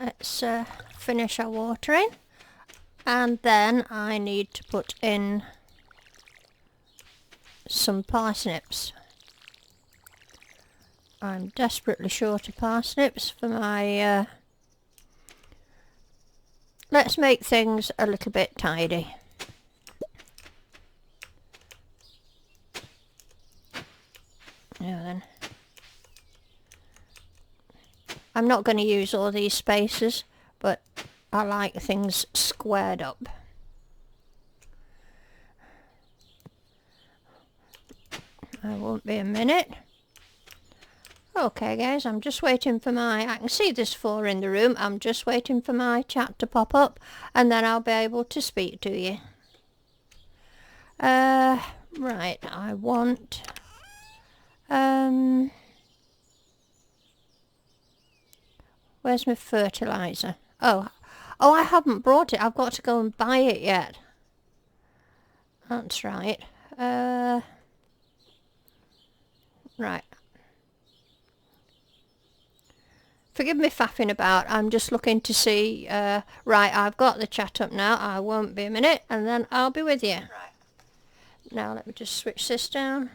Let's finish our watering. And then I need to put in some parsnips. I'm desperately short of parsnips for my... Let's make things a little bit tidy. Now then. I'm not going to use all these spaces, but I like things squared up. I won't be a minute. Okay guys, I'm just waiting for I can see there's 4 in the room. I'm just waiting for my chat to pop up and then I'll be able to speak to you. Right, I want... where's my fertilizer? Oh, I haven't brought it. I've got to go and buy it yet. That's right. Right. Forgive me faffing about. I'm just looking to see... right, I've got the chat up now. I won't be a minute and then I'll be with you. Right. Now let me just switch this down.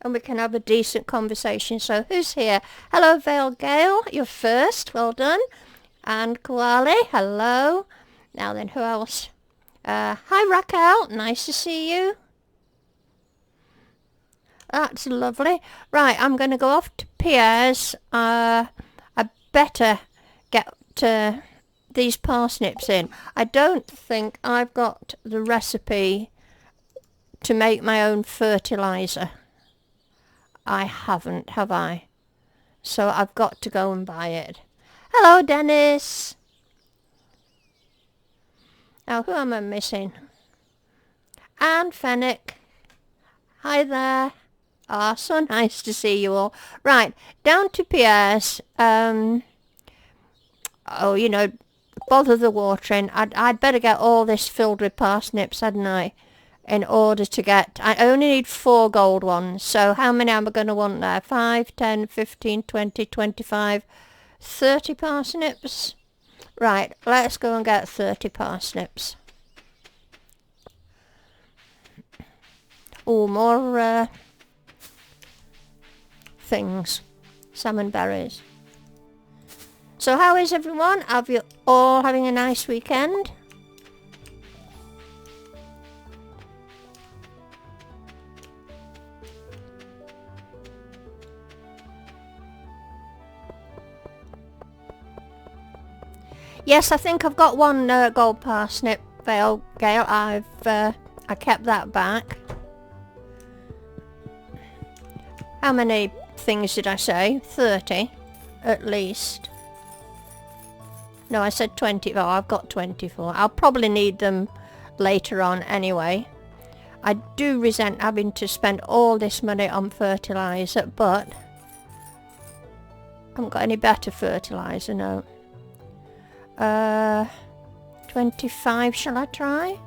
And we can have a decent conversation. So who's here? Hello, Vale Gale. You're first. Well done. And Koali. Hello. Now then, who else? Hi, Raquel. Nice to see you. That's lovely. Right, I'm going to go off to Pierre's. I better get these parsnips in. I don't think I've got the recipe to make my own fertilizer. I haven't, have I? So I've got to go and buy it. Hello, Dennis. Now, who am I missing? And Fennec. Hi there. Ah, so nice to see you all. Right, down to Pierre's. Oh, you know, bother the watering. I'd better get all this filled with parsnips, hadn't I? In order to get... I only need 4 gold ones. So how many am I going to want there? 5, 10, 15, 20, 25, 30 parsnips? Right, let's go and get 30 parsnips. Oh, more things. Salmon berries. So how is everyone? Are you all having a nice weekend? Yes, I think I've got 1 gold parsnip, Vale Gale. I kept that back. How many things did I say? 30, at least. No, I said 20. Oh, I've got 24. I'll probably need them later on anyway. I do resent having to spend all this money on fertilizer, but I haven't got any better fertilizer, no. 25, shall I try?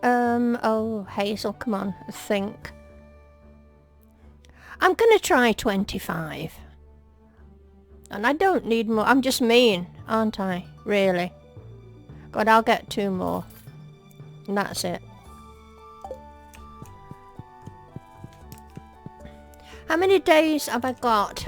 Oh, Hazel, come on, think. I'm gonna try 25. And I don't need more. I'm just mean, aren't I? Really. God, I'll get 2 more. And that's it. How many days have I got?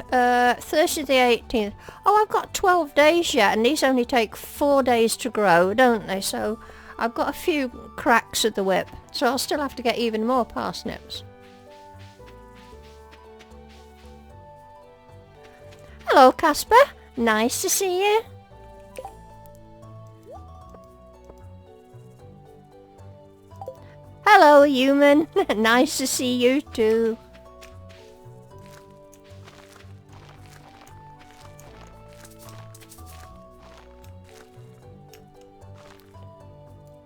Thursday the 18th. Oh, I've got 12 days yet, and these only take 4 days to grow, don't they? So I've got a few cracks of the whip. So I'll still have to get even more parsnips. Hello, Casper. Nice to see you. Hello, human. Nice to see you too.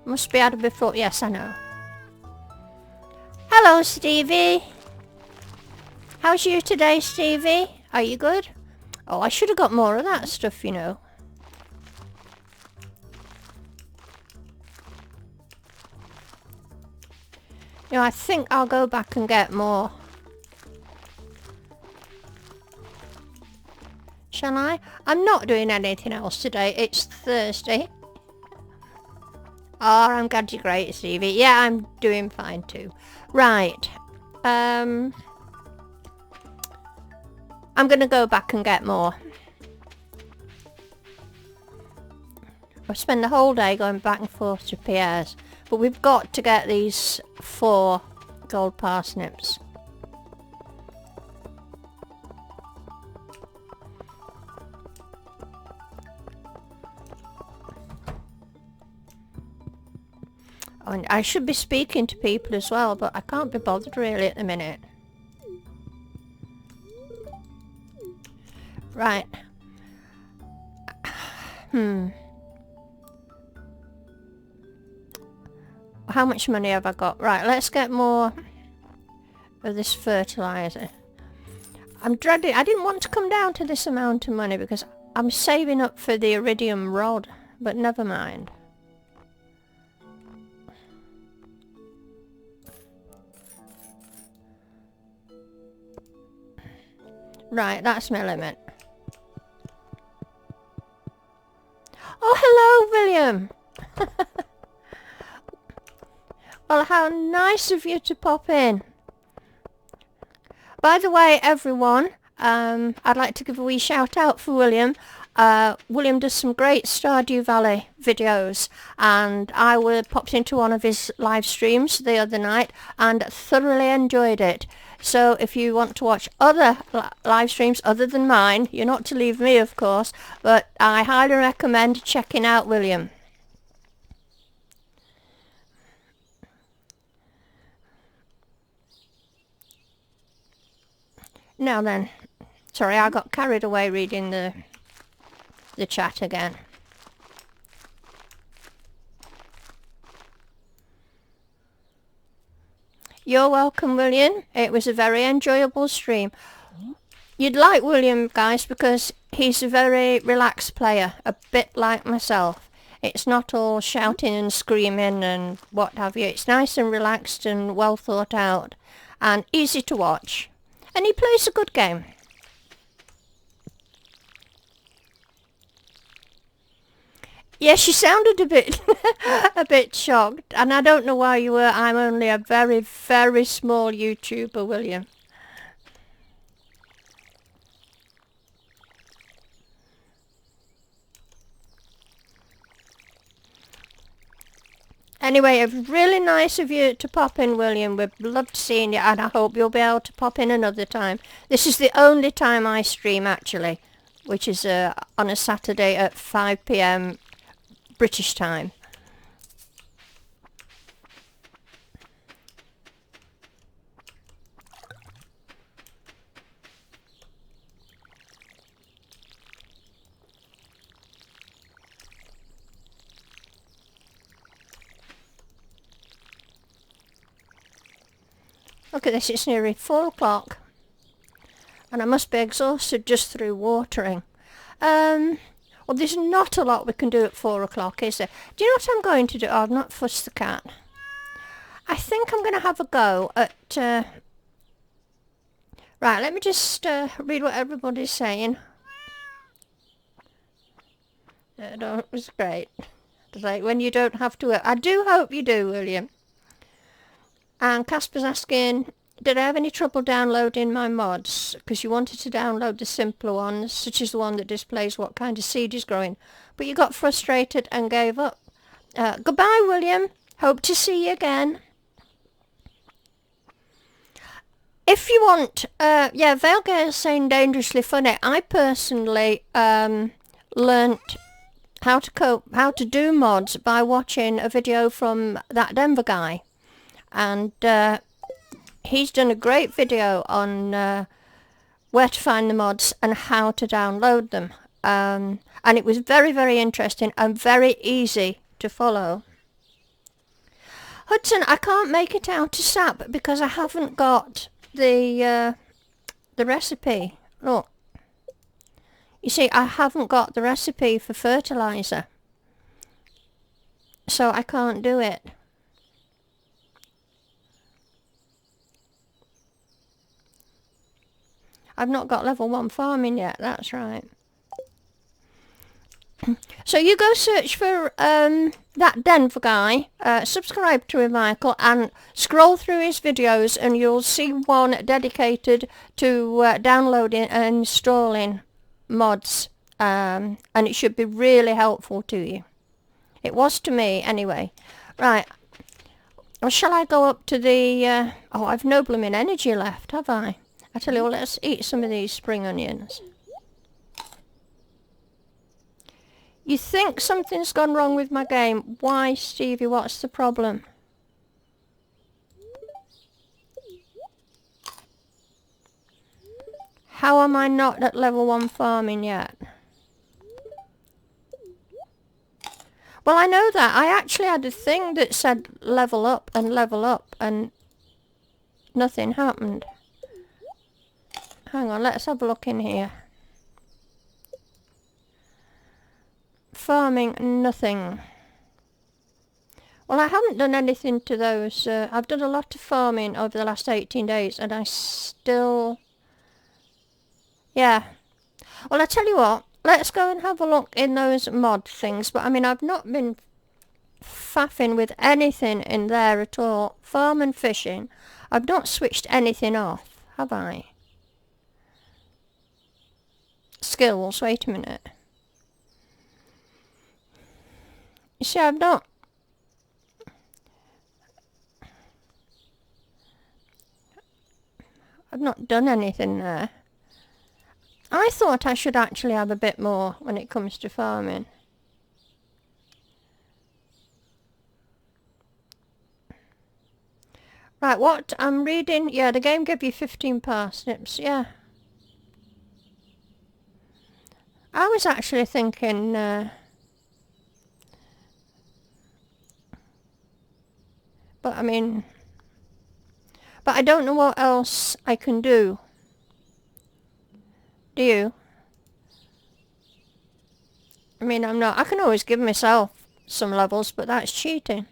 Must be added before. Yes, I know. Hello, Stevie. How's you today, Stevie? Are you good? Oh, I should have got more of that stuff, you know. You know, I think I'll go back and get more. shall I? I'm not doing anything else today. It's Thursday. Oh, I'm glad you're great, Stevie. Yeah, I'm doing fine too. Right. I'm gonna go back and get more. I've spent the whole day going back and forth to Pierre's, but we've got to get these 4 gold parsnips. Oh, and I should be speaking to people as well, but I can't be bothered really at the minute. Right. How much money have I got? Right, let's get more of this fertilizer. I'm dreading... I didn't want to come down to this amount of money because I'm saving up for the iridium rod, but never mind. Right, that's my limit. Oh, hello, William! Well, how nice of you to pop in. By the way, everyone, I'd like to give a wee shout out for William. William does some great Stardew Valley videos, and I popped into one of his live streams the other night and thoroughly enjoyed it. So if you want to watch other live streams other than mine, you're not to leave me, of course, but I highly recommend checking out William. Now then, sorry, I got carried away reading the chat again. You're welcome, William. It was a very enjoyable stream. You'd like William, guys, because he's a very relaxed player, a bit like myself. It's not all shouting and screaming and what have you. It's nice and relaxed and well thought out and easy to watch. And he plays a good game. Yes, you sounded a bit a bit shocked, and I don't know why you were. I'm only a very, very small YouTuber, William. Anyway, it was really nice of you to pop in, William. We've loved seeing you, and I hope you'll be able to pop in another time. This is the only time I stream, actually, which is on a Saturday at 5 PM British time. Look at this, it's nearly 4 o'clock. And I must be exhausted just through watering. Well, there's not a lot we can do at 4 o'clock, is there? Do you know what I'm going to do? Oh, I've not fussed the cat. I think I'm going to have a go at... Right, let me just read what everybody's saying. It was great. It's like when you don't have to work. I do hope you do, William. And Casper's asking, did I have any trouble downloading my mods? Because you wanted to download the simpler ones, such as the one that displays what kind of seed is growing. But you got frustrated and gave up. Goodbye, William. Hope to see you again. If you want, yeah, Veilgate is saying dangerously funny. I personally learnt how to do mods by watching a video from that Denver guy. And he's done a great video on where to find the mods and how to download them. And it was very, very interesting and very easy to follow. Hudson, I can't make it out to sap because I haven't got the recipe. Look. You see, I haven't got the recipe for fertilizer. So I can't do it. I've not got level 1 farming yet, that's right. So you go search for that Denver guy, subscribe to him, Michael, and scroll through his videos and you'll see one dedicated to downloading and installing mods, and it should be really helpful to you. It was to me anyway. Right, well, shall I go up to the... oh, I've no blooming energy left, have I? I tell you what, let's eat some of these spring onions. You think something's gone wrong with my game. Why, Stevie? What's the problem? How am I not at level 1 farming yet? Well, I know that. I actually had a thing that said level up, and nothing happened. Hang on, let's have a look in here. Farming, nothing. Well, I haven't done anything to those. I've done a lot of farming over the last 18 days, and I still... Yeah. Well, I tell you what, let's go and have a look in those mod things. But, I mean, I've not been faffing with anything in there at all. Farm and fishing. I've not switched anything off, have I? Skills, wait a minute. You see, I've not done anything there. I thought I should actually have a bit more when it comes to farming. Right, what I'm reading, yeah, the game gave you 15 parsnips, yeah. I was actually thinking, but I mean, but I don't know what else I can do. Do you? I mean, I can always give myself some levels, but that's cheating.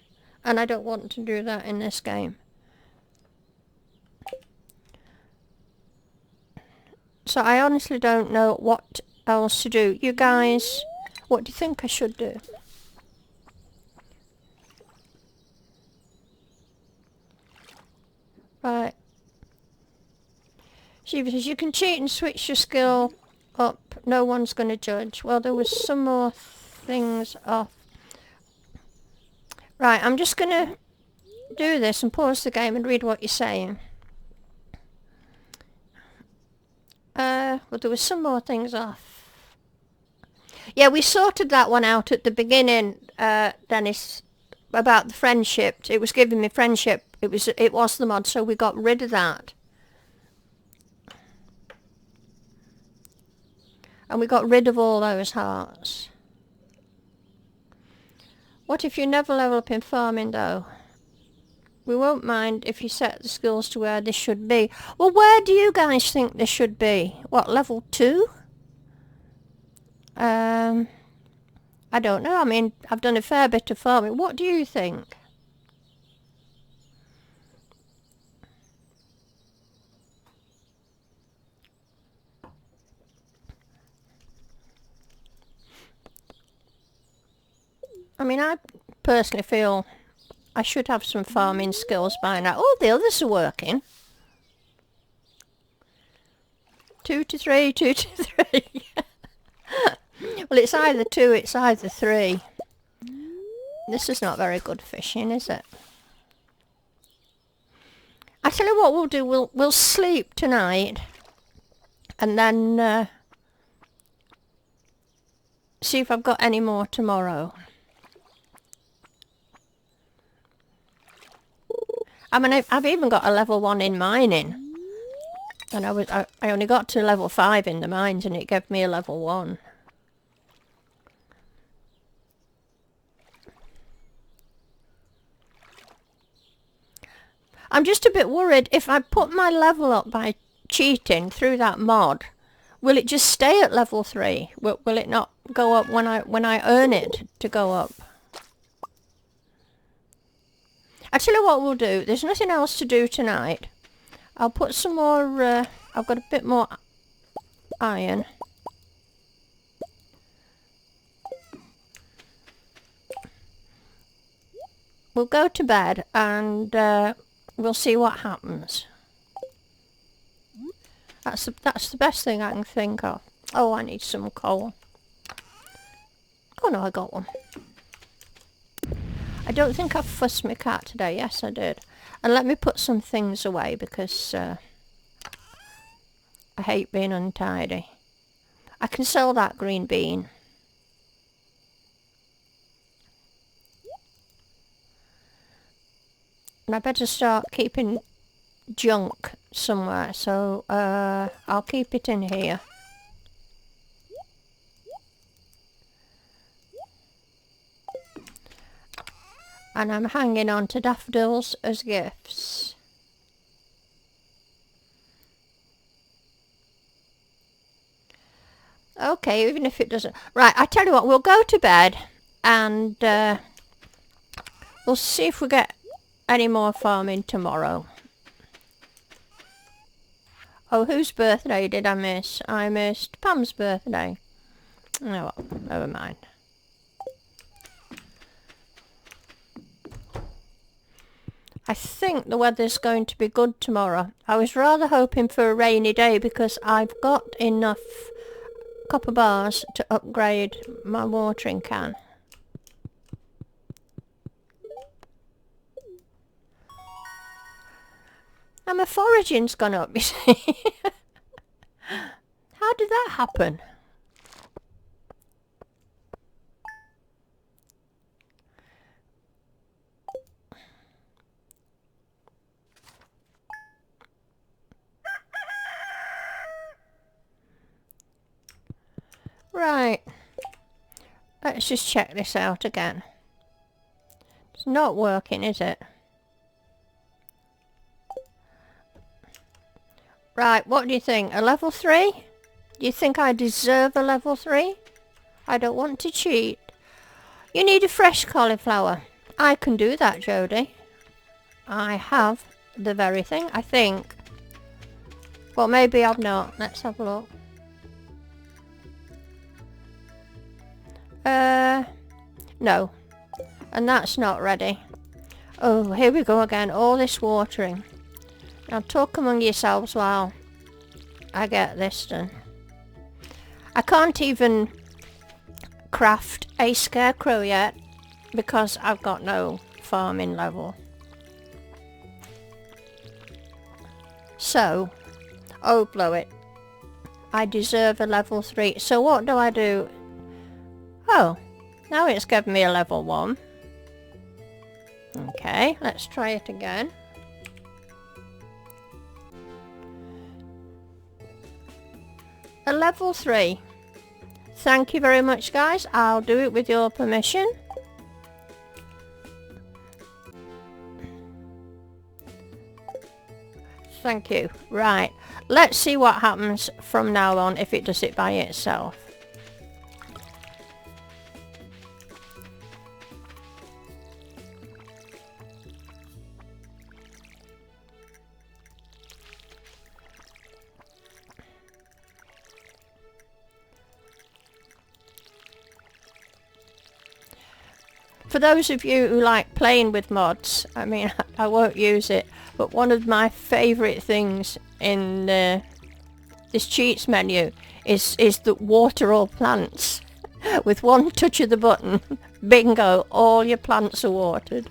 And I don't want to do that in this game. So I honestly don't know what else to do. You guys, what do you think I should do? Right. She says you can cheat and switch your skill up. No one's going to judge. Well, there was some more things off. Right, I'm just going to do this and pause the game and read what you're saying. Well, there was some more things off. Yeah, we sorted that one out at the beginning, Dennis, about the friendship. It was giving me friendship. It was the mod, so we got rid of that. And we got rid of all those hearts. What if you never level up in farming, though? We won't mind if you set the skills to where this should be. Well, where do you guys think this should be? What, level 2? I don't know. I mean, I've done a fair bit of farming. What do you think? I mean, I personally feel I should have some farming skills by now. Oh, the others are working. 2 to 3, 2 to 3. Well, it's either 2, it's either 3. This is not very good fishing, is it? I tell you what we'll do. We'll sleep tonight, and then see if I've got any more tomorrow. I mean, I've even got a level 1 in mining. And I only got to level 5 in the mines, and it gave me a level 1. I'm just a bit worried if I put my level up by cheating through that mod, will it just stay at level 3? Will it not go up when I earn it to go up? I tell you what we'll do. There's nothing else to do tonight. I'll put some more... I've got a bit more iron. we'll go to bed and we'll see what happens. That's the best thing I can think of. Oh, I need some coal. Oh no, I got one. I don't think I've fussed my cat today. Yes, I did. And let me put some things away because I hate being untidy. I can sell that green bean. And I better start keeping junk somewhere, so I'll keep it in here. And I'm hanging on to daffodils as gifts. Okay, even if it doesn't... Right, I tell you what, we'll go to bed and we'll see if we get any more farming tomorrow. Oh, whose birthday did I miss? I missed Pam's birthday. Oh, well, never mind. I think the weather's going to be good tomorrow. I was rather hoping for a rainy day because I've got enough copper bars to upgrade my watering can. And my foraging's gone up, you see. How did that happen? Right. Let's just check this out again. It's not working, is it? Right, what do you think? A level 3? Do you think I deserve a level 3? I don't want to cheat. You need a fresh cauliflower. I can do that, Jodie. I have the very thing, I think. Well, maybe I've not. Let's have a look. No. And that's not ready. Oh, here we go again. All this watering. Now talk among yourselves while I get this done. I can't even craft a Scarecrow yet because I've got no farming level. So, oh blow it. I deserve a level 3. So what do I do? Oh, now it's given me a level 1. Okay, let's try it again. A level 3. Thank you very much, guys. I'll do it with your permission. Thank you. Right, let's see what happens from now on if it does it by itself. For those of you who like playing with mods, I mean, I won't use it, but one of my favourite things in this cheats menu is the water all plants. With one touch of the button, bingo, all your plants are watered.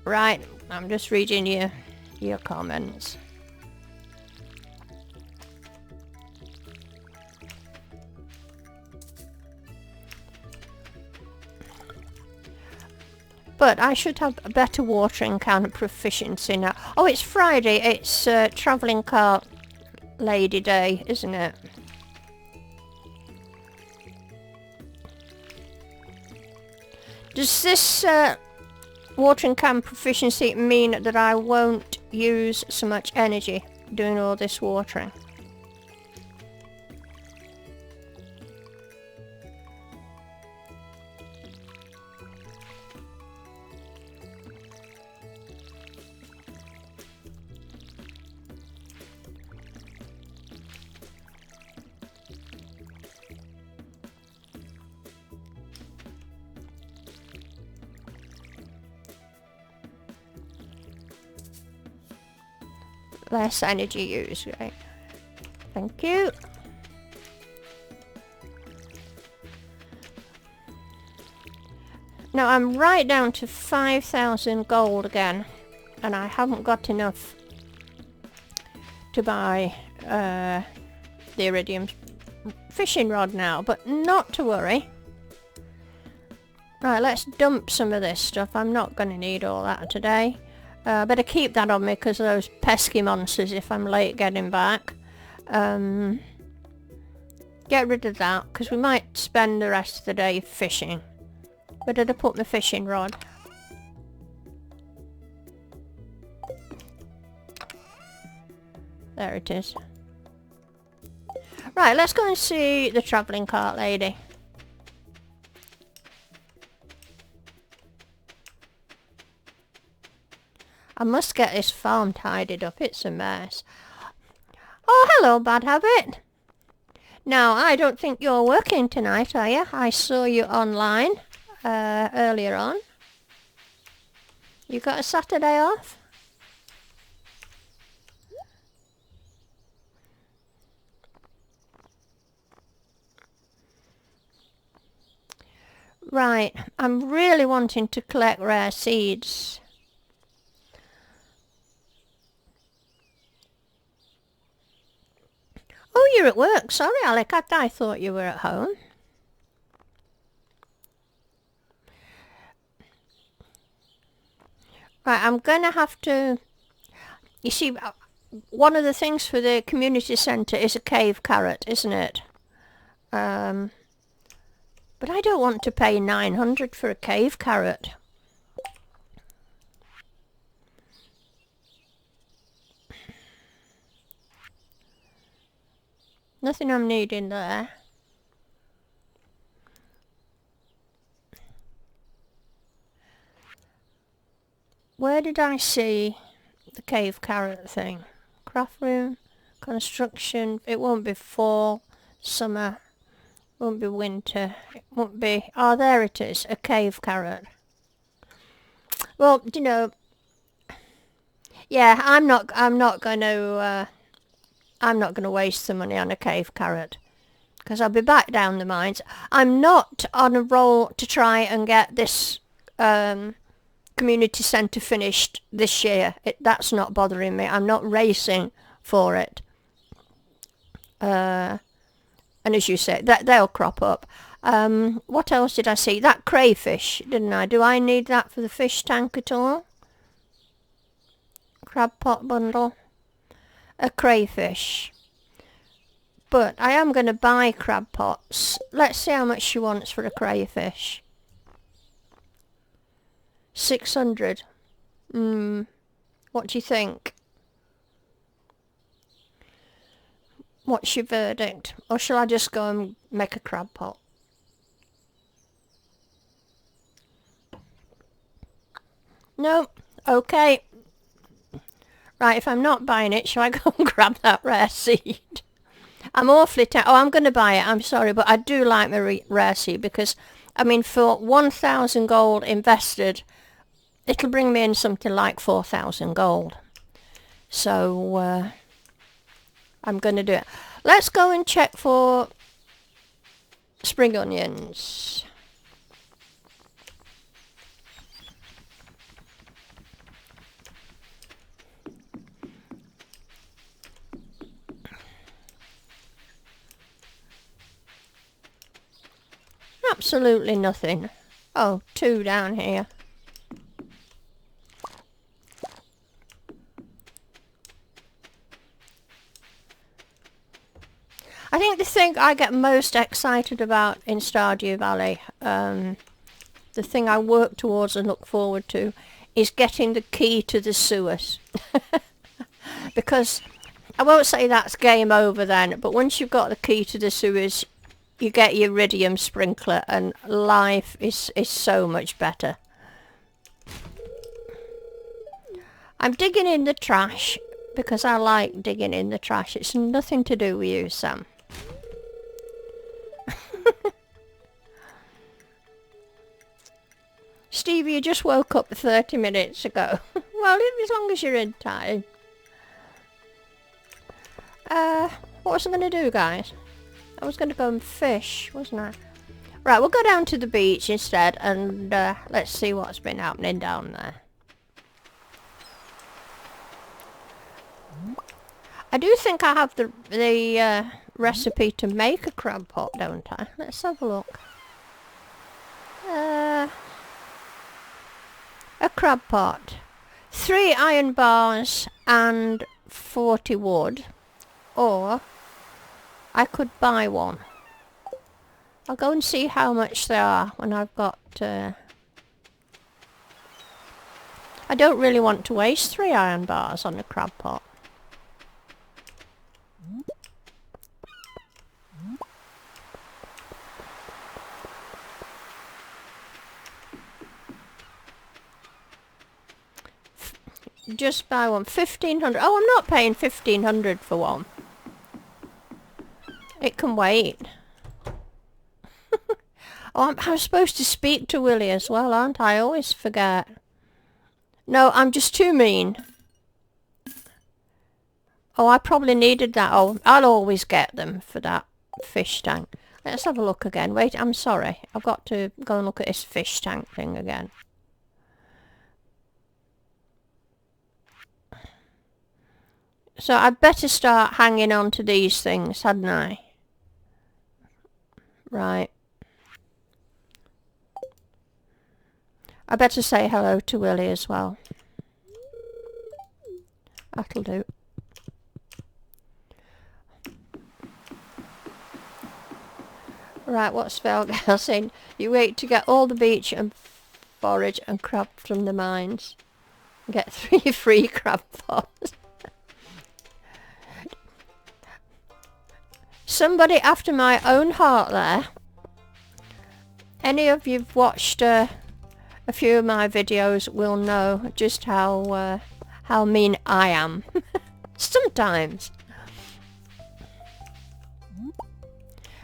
Right, I'm just reading your comments. But I should have a better watering can proficiency now. Oh, it's Friday. It's Travelling Cart Lady Day, isn't it? Does this watering can proficiency mean that I won't use so much energy doing all this watering? Less energy use, right? Thank you. Now I'm right down to 5,000 gold again, and I haven't got enough to buy the iridium fishing rod now, but not to worry. Right, let's dump some of this stuff. I'm not going to need all that today. Better keep that on me because of those pesky monsters if I'm late getting back. Get rid of that because we might spend the rest of the day fishing. Where did I put my fishing rod? There it is. Right, let's go and see the travelling cart lady. I must get this farm tidied up, it's a mess. Oh, hello, Bad Habit. Now, I don't think you're working tonight, are you? I saw you online earlier on. You got a Saturday off? Right, I'm really wanting to collect rare seeds. Oh, you're at work. Sorry, Alec. I thought you were at home. Right, I'm going to have to... You see, one of the things for the community centre is a cave carrot, isn't it? But I don't want to pay 900 for a cave carrot. Nothing I'm needing there. Where did I see the cave carrot thing? Craft room, construction. It won't be fall, summer, won't be winter. It won't be... Oh, there it is, a cave carrot. Well, you know, yeah, I'm not going to waste the money on a cave carrot because I'll be back down the mines. I'm not on a roll to try and get this community centre finished this year. That's not bothering me. I'm not racing for it. And as you say, they'll crop up. What else did I see? That crayfish, didn't I? Do I need that for the fish tank at all? Crab pot bundle. A crayfish. But I am going to buy crab pots. Let's see how much she wants for a crayfish. 600. What do you think? What's your verdict? Or shall I just go and make a crab pot? No. Okay. Right, if I'm not buying it, shall I go and grab that rare seed? I'm awfully oh, I'm going to buy it. I'm sorry, but I do like my rare seed because, I mean, for 1,000 gold invested, it'll bring me in something like 4,000 gold. So, I'm going to do it. Let's go and check for spring onions. Absolutely nothing. Oh, 2 down here. I think the thing I get most excited about in Stardew Valley, the thing I work towards and look forward to, is getting the key to the sewers. Because I won't say that's game over then, but once you've got the key to the sewers, you get your iridium sprinkler and life is so much better. I'm digging in the trash because I like digging in the trash. It's nothing to do with you, Sam. Stevie, you just woke up 30 minutes ago. Well, as long as you're in time. What was I going to do, guys? I was going to go and fish, wasn't I? Right, we'll go down to the beach instead and let's see what's been happening down there. I do think I have the recipe to make a crab pot, don't I? Let's have a look. A crab pot. 3 iron bars and 40 wood. Or I could buy one. I'll go and see how much they are when I've got... I don't really want to waste 3 iron bars on a crab pot. Just buy one. 1,500. Oh, I'm not paying 1,500 for one. It can wait. Oh, I'm supposed to speak to Willie as well, aren't I? I always forget. No, I'm just too mean. Oh, I probably needed that. Oh, I'll always get them for that fish tank. Let's have a look again. Wait, I'm sorry. I've got to go and look at this fish tank thing again. So I'd better start hanging on to these things, hadn't I? Right. I better say hello to Willie as well. That'll do. Right, what's Velgal saying? You wait to get all the beach and forage and crab from the mines. Get 3 free crab pots. Somebody after my own heart there. Any of you've watched a few of my videos will know just how mean I am. Sometimes.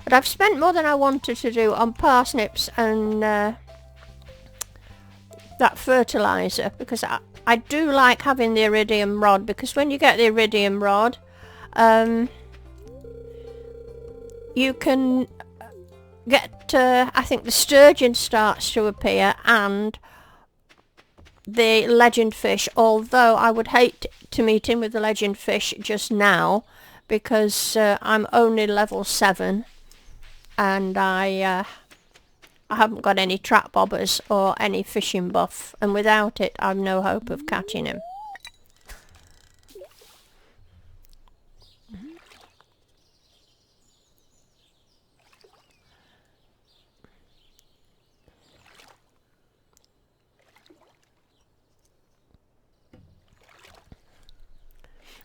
But I've spent more than I wanted to do on parsnips and that fertiliser, because I do like having the iridium rod, because when you get the iridium rod, you can get, I think the sturgeon starts to appear and the legend fish, although I would hate to meet in with the legend fish just now because I'm only level 7 and I haven't got any trap bobbers or any fishing buff, and without it I've no hope of catching him.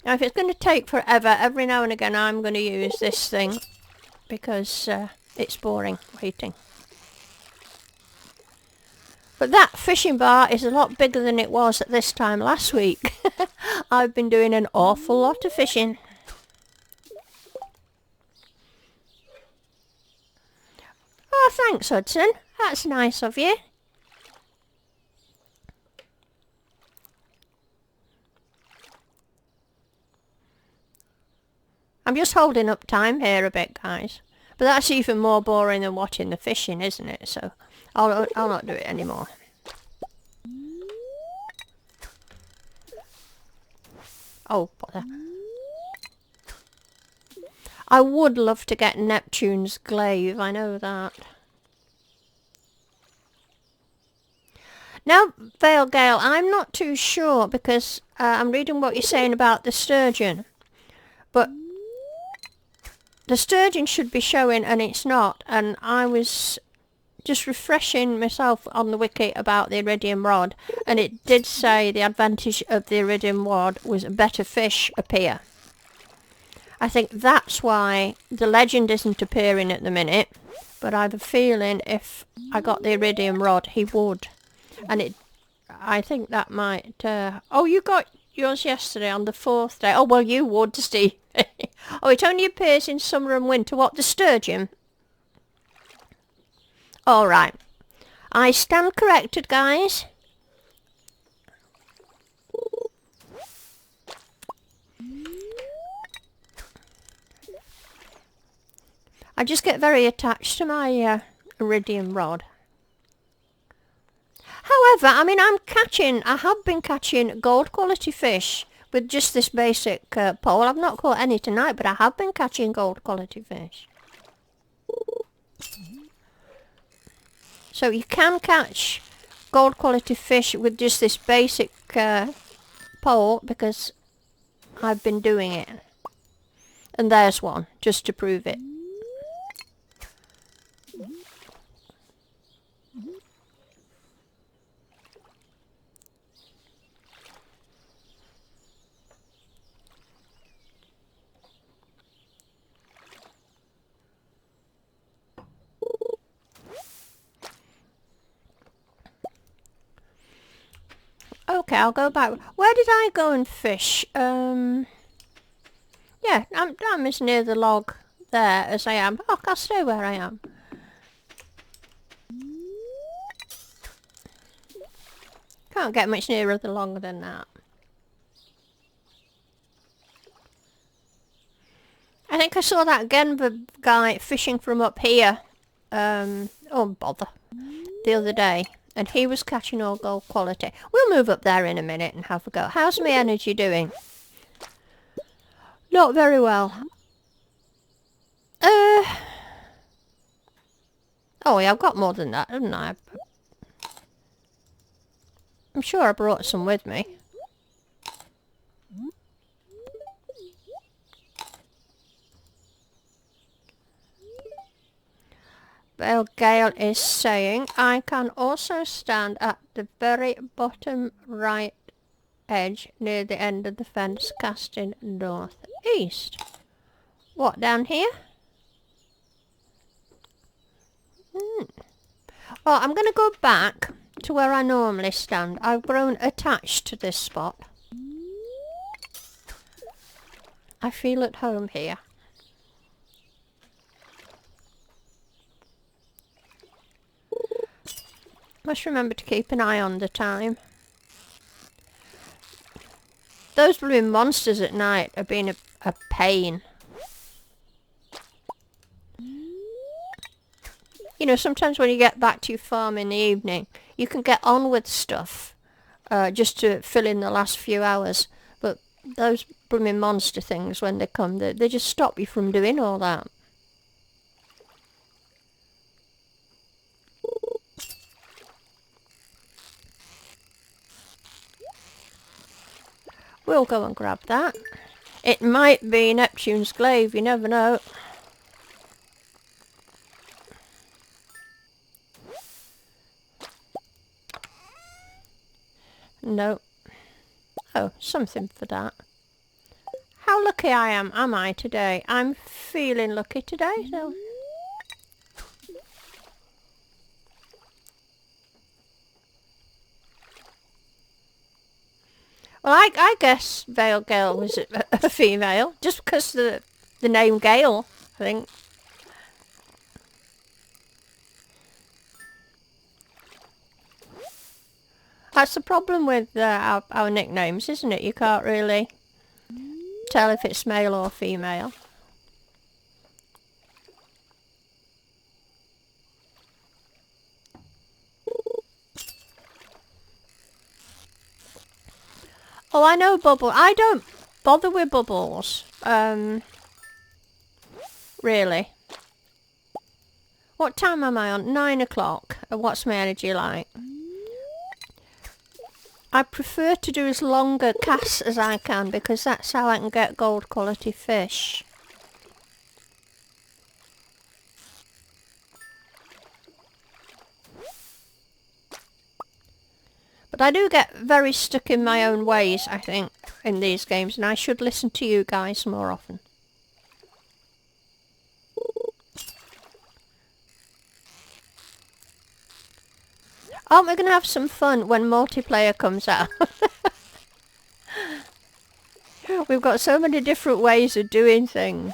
Now if it's going to take forever, every now and again I'm going to use this thing because it's boring waiting. But that fishing bar is a lot bigger than it was at this time last week. I've been doing an awful lot of fishing. Oh, thanks, Hudson. That's nice of you. I'm just holding up time here a bit, guys. But that's even more boring than watching the fishing, isn't it? So I'll not do it anymore. Oh, bother. I would love to get Neptune's glaive, I know that. Now, Vale Gale, I'm not too sure because I'm reading what you're saying about the sturgeon. But the sturgeon should be showing and it's not, and I was just refreshing myself on the wiki about the iridium rod, and it did say the advantage of the iridium rod was better fish appear. I think that's why the legend isn't appearing at the minute, but I have a feeling if I got the iridium rod he would. And I think that might... oh, you got yours yesterday on the 4th day. Oh, well, you would, Steve. Oh, it only appears in summer and winter. What, the sturgeon? All right. I stand corrected, guys. I just get very attached to my iridium rod. However, I mean, I have been catching gold quality fish with just this basic pole. I've not caught any tonight, but I have been catching gold quality fish. So you can catch gold quality fish with just this basic pole, because I've been doing it. And there's one, just to prove it. Okay, I'll go back. Where did I go and fish? Yeah, I'm as near the log there as I am. Oh, I'll stay where I am. Can't get much nearer the log than that. I think I saw that Denver guy fishing from up here. Oh bother. The other day. And he was catching all gold quality. We'll move up there in a minute and have a go. How's my energy doing? Not very well. Oh yeah, I've got more than that, haven't I? I'm sure I brought some with me. Well, Gale is saying, I can also stand at the very bottom right edge near the end of the fence casting northeast. What, down here? Well, I'm going to go back to where I normally stand. I've grown attached to this spot. I feel at home here. Must remember to keep an eye on the time. Those blooming monsters at night have been a pain. You know, sometimes when you get back to your farm in the evening, you can get on with stuff just to fill in the last few hours. But those blooming monster things, when they come, they just stop you from doing all that. We'll go and grab that. It might be Neptune's glaive, you never know. No. Oh, something for that. How lucky am I today? I'm feeling lucky today, so... Well, I guess Vale Gale was a female, just because the name Gale, I think. That's the problem with our nicknames, isn't it? You can't really tell if it's male or female. Oh, I know Bubble. I don't bother with Bubbles. Really. What time am I on? 9 o'clock. What's my energy like? I prefer to do as longer casts as I can, because that's how I can get gold quality fish. But I do get very stuck in my own ways, I think, in these games, and I should listen to you guys more often. Aren't we going to have some fun when multiplayer comes out? We've got so many different ways of doing things.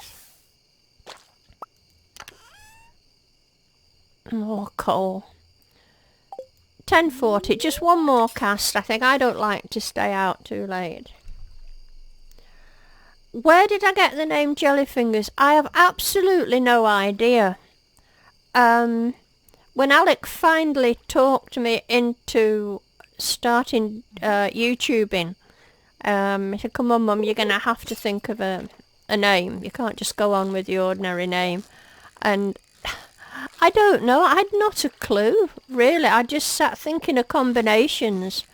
More coal. 10:40, just one more cast, I think. I don't like to stay out too late. where did I get the name Jellyfingers? I have absolutely no idea. When Alec finally talked me into starting YouTubing, he said, come on Mum, you're going to have to think of a name. You can't just go on with the ordinary name. And I don't know, I had not a clue, really. I just sat thinking of combinations,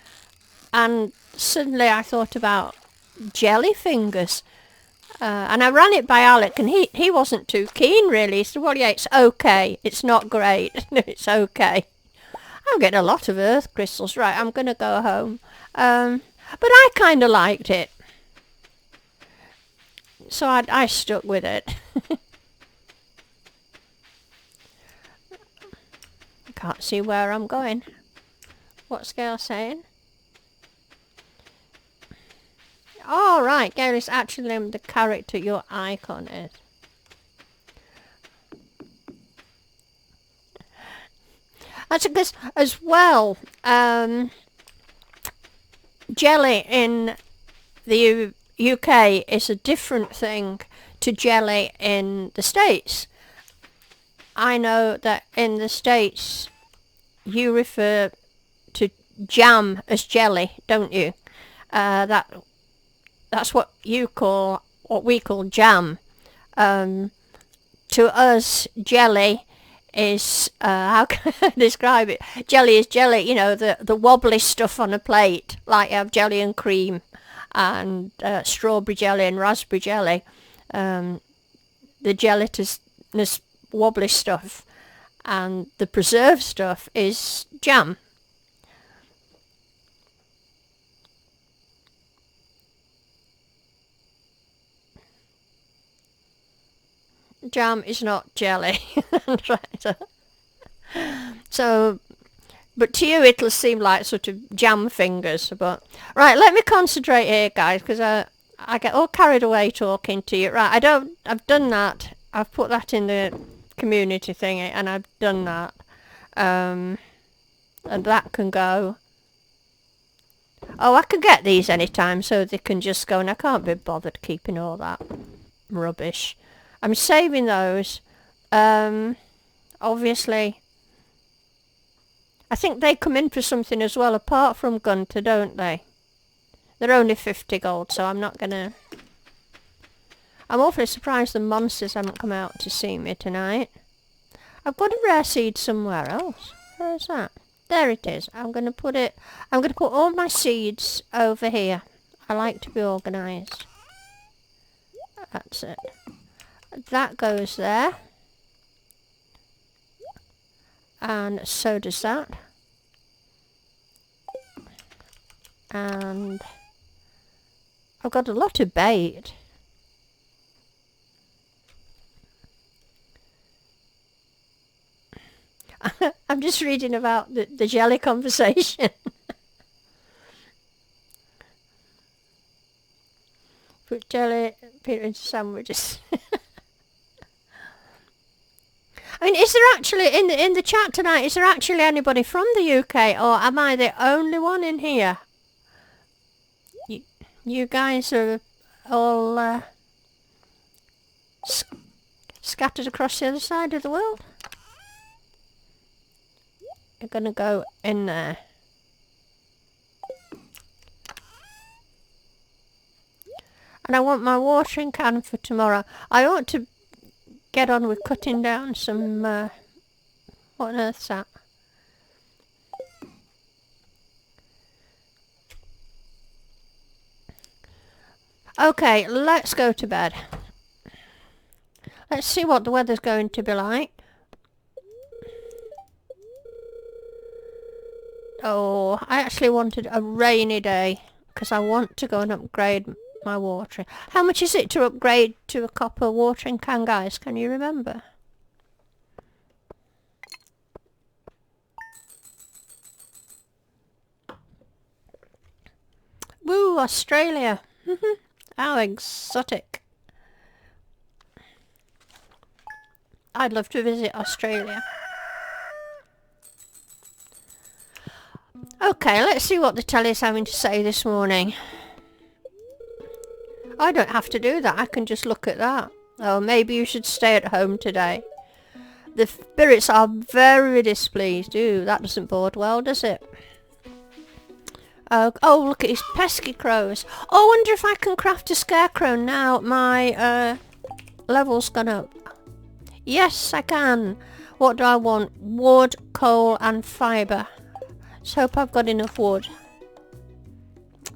and suddenly I thought about Jellyfingers. And I ran it by Alec, and he wasn't too keen, really. He said, well, yeah, it's okay. It's not great. It's okay. I'm getting a lot of earth crystals. Right, I'm going to go home. But I kind of liked it. So I stuck with it. I can't see where I'm going. What's Gail saying? Oh, right. Gail is actually the character your icon is. That's because, as well, jelly in the UK is a different thing to jelly in the States. I know that in the States you refer to jam as jelly, don't you? That's what we call jam. To us, jelly is, how can I describe it? Jelly is jelly, you know, the wobbly stuff on a plate, like you have jelly and cream and strawberry jelly and raspberry jelly. The gelatinous wobbly stuff, and the preserved stuff is jam. Jam is not jelly. So, but to you it'll seem like sort of jam fingers. But right, let me concentrate here, guys, because I get all carried away talking to you. Right, I've done that. I've put that in the community thingy, and I've done that. And that can go. Oh, I can get these anytime, so they can just go, and I can't be bothered keeping all that rubbish. I'm saving those. Obviously, I think they come in for something as well, apart from Gunter, don't they? They're only 50 gold, so I'm not gonna... I'm awfully surprised the monsters haven't come out to see me tonight. I've got a rare seed somewhere else. Where is that? There it is. I'm gonna put all my seeds over here. I like to be organised. That's it. That goes there. And so does that. And I've got a lot of bait. I'm just reading about the jelly conversation. Put jelly, Peter, into sandwiches. I mean, is there actually, in the chat tonight, is there actually anybody from the UK, or am I the only one in here? You guys are all scattered across the other side of the world? You're gonna go in there. And I want my watering can for tomorrow. I ought to get on with cutting down some... what on earth's that? Okay, let's go to bed. Let's see what the weather's going to be like. Oh, I actually wanted a rainy day because I want to go and upgrade my watering. How much is it to upgrade to a copper watering can, guys? Can you remember? Woo, Australia. How exotic. I'd love to visit Australia. Okay, let's see what the telly's having to say this morning. I don't have to do that. I can just look at that. Oh, maybe you should stay at home today. The spirits are very displeased. Ooh, that doesn't bode well, does it? Oh, look at these pesky crows. Oh, I wonder if I can craft a scarecrow now my level's gone up. Yes, I can. What do I want? Wood, coal and fibre. Let's hope I've got enough wood.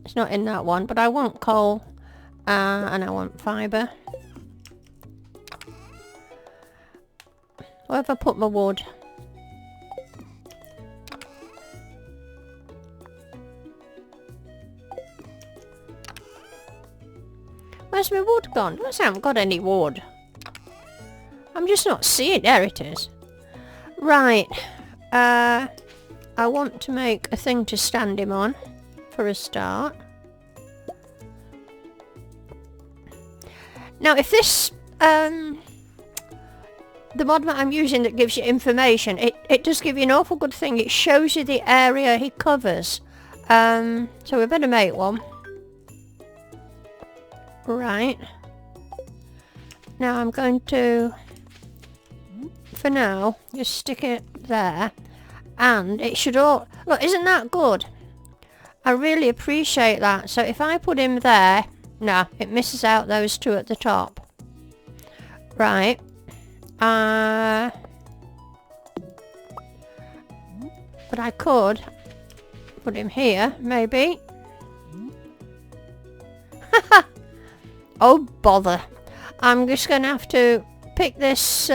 It's not in that one, but I want coal and I want fibre. Where have I put my wood? Where's my wood gone? I haven't got any wood. I'm just not seeing. There it is. Right. I want to make a thing to stand him on for a start. Now if this the mod that I'm using that gives you information, it does give you an awful good thing. It shows you the area he covers. So we better make one. Right. Now I'm going to, for now, just stick it there. And it should all... Look, isn't that good? I really appreciate that. So if I put him there... No, it misses out those two at the top. Right. But I could put him here, maybe. Oh, bother. I'm just going to have to pick this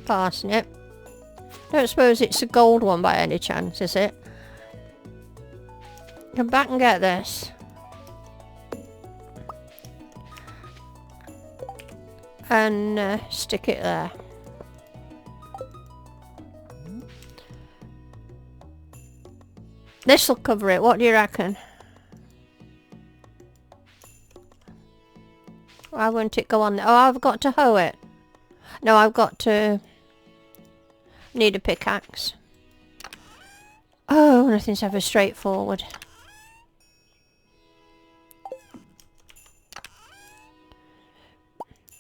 parsnip. Don't suppose it's a gold one by any chance, is it? Come back and get this. And stick it there. This'll cover it. What do you reckon? Why won't it go on there? Oh, I've got to hoe it. No, I've got to... Need a pickaxe. Oh, nothing's ever straightforward.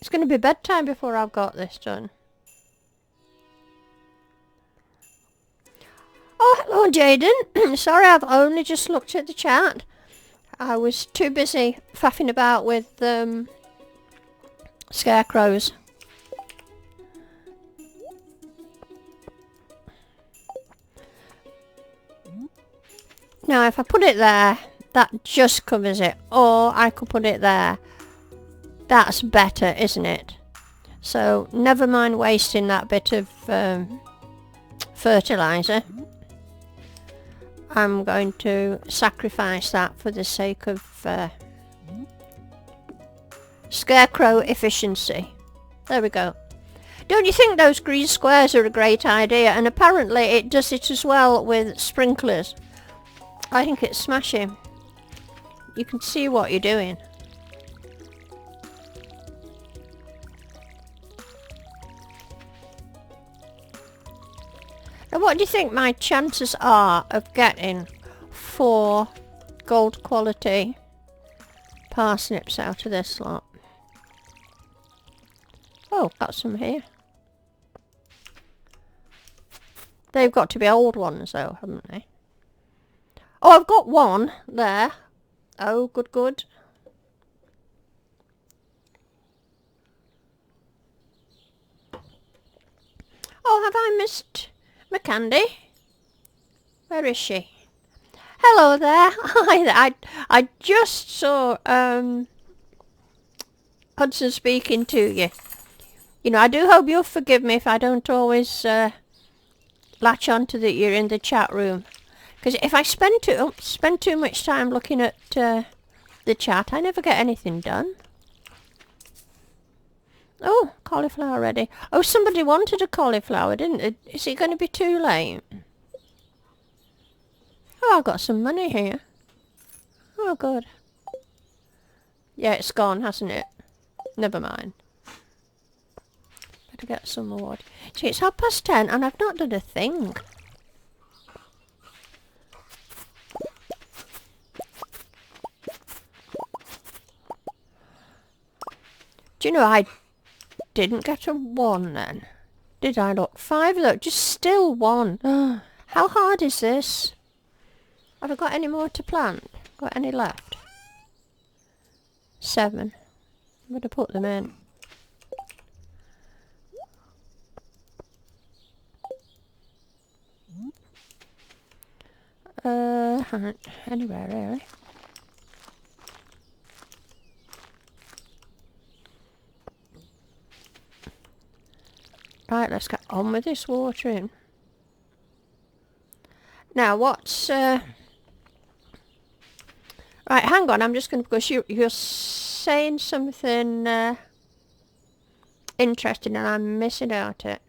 It's going to be bedtime before I've got this done. Oh, hello, Jaden. Sorry, I've only just looked at the chat. I was too busy faffing about with scarecrows. Now, if I put it there, that just covers it. Or I could put it there. That's better, isn't it? So, never mind wasting that bit of fertiliser. I'm going to sacrifice that for the sake of scarecrow efficiency. There we go. Don't you think those green squares are a great idea? And apparently it does it as well with sprinklers. I think it's smashing. You can see what you're doing. Now what do you think my chances are of getting 4 gold quality parsnips out of this lot? Oh, got some here. They've got to be old ones though, haven't they? Oh, I've got one there. Oh, good, good. Oh, have I missed my Candy? Where is she? Hello there. Hi there. I just saw Hudson speaking to you. You know, I do hope you'll forgive me if I don't always latch on to that you're in the chat room. Because if I spend too much time looking at the chat, I never get anything done. Oh, cauliflower ready. Oh, somebody wanted a cauliflower, didn't they? Is it going to be too late? Oh, I've got some money here. Oh, good. Yeah, it's gone, hasn't it? Never mind. Better get some more. See, it's 10:30 and I've not done a thing. Do you know, I didn't get a 1 then. Did I look? 5 look, just still 1. How hard is this? Have I got any more to plant? Got any left? 7. I'm going to put them in. Anywhere really. Right, let's get on with this watering. Now, what's... Right, hang on, I'm just going to... Because you're saying something interesting and I'm missing out it.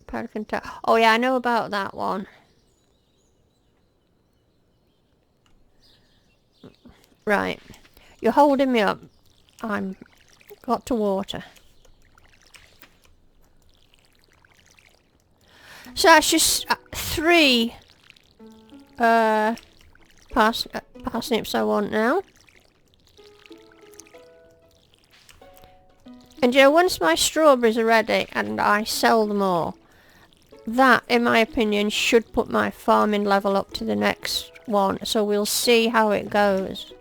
Pelican Tower. Oh yeah, I know about that one. Right. You're holding me up. I'm... got to water. So that's just 3 parsnips I want now. And you know, once my strawberries are ready and I sell them all, that, in my opinion, should put my farming level up to the next one. So we'll see how it goes.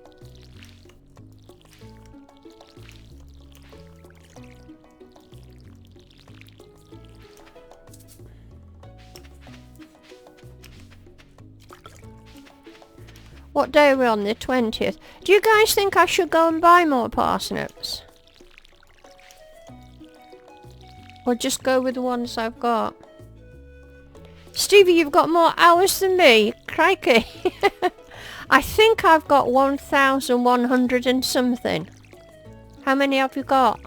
What day are we on? The 20th. Do you guys think I should go and buy more parsnips? Or just go with the ones I've got? Stevie, you've got more hours than me. Crikey. I think I've got 1,100 and something. How many have you got?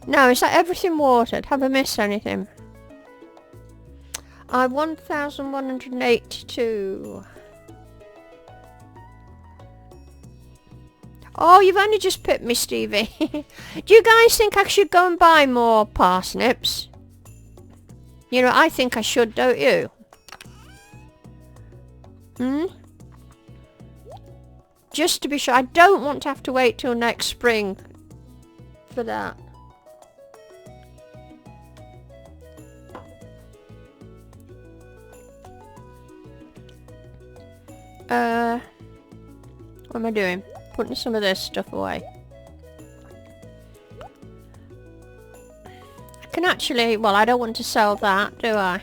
No, is that everything watered? Have I missed anything? I have 1,182. Oh, you've only just pipped me, Stevie. Do you guys think I should go and buy more parsnips? You know, I think I should, don't you? Just to be sure. I don't want to have to wait till next spring for that. What am I doing? Putting some of this stuff away. I can actually... Well, I don't want to sell that, do I?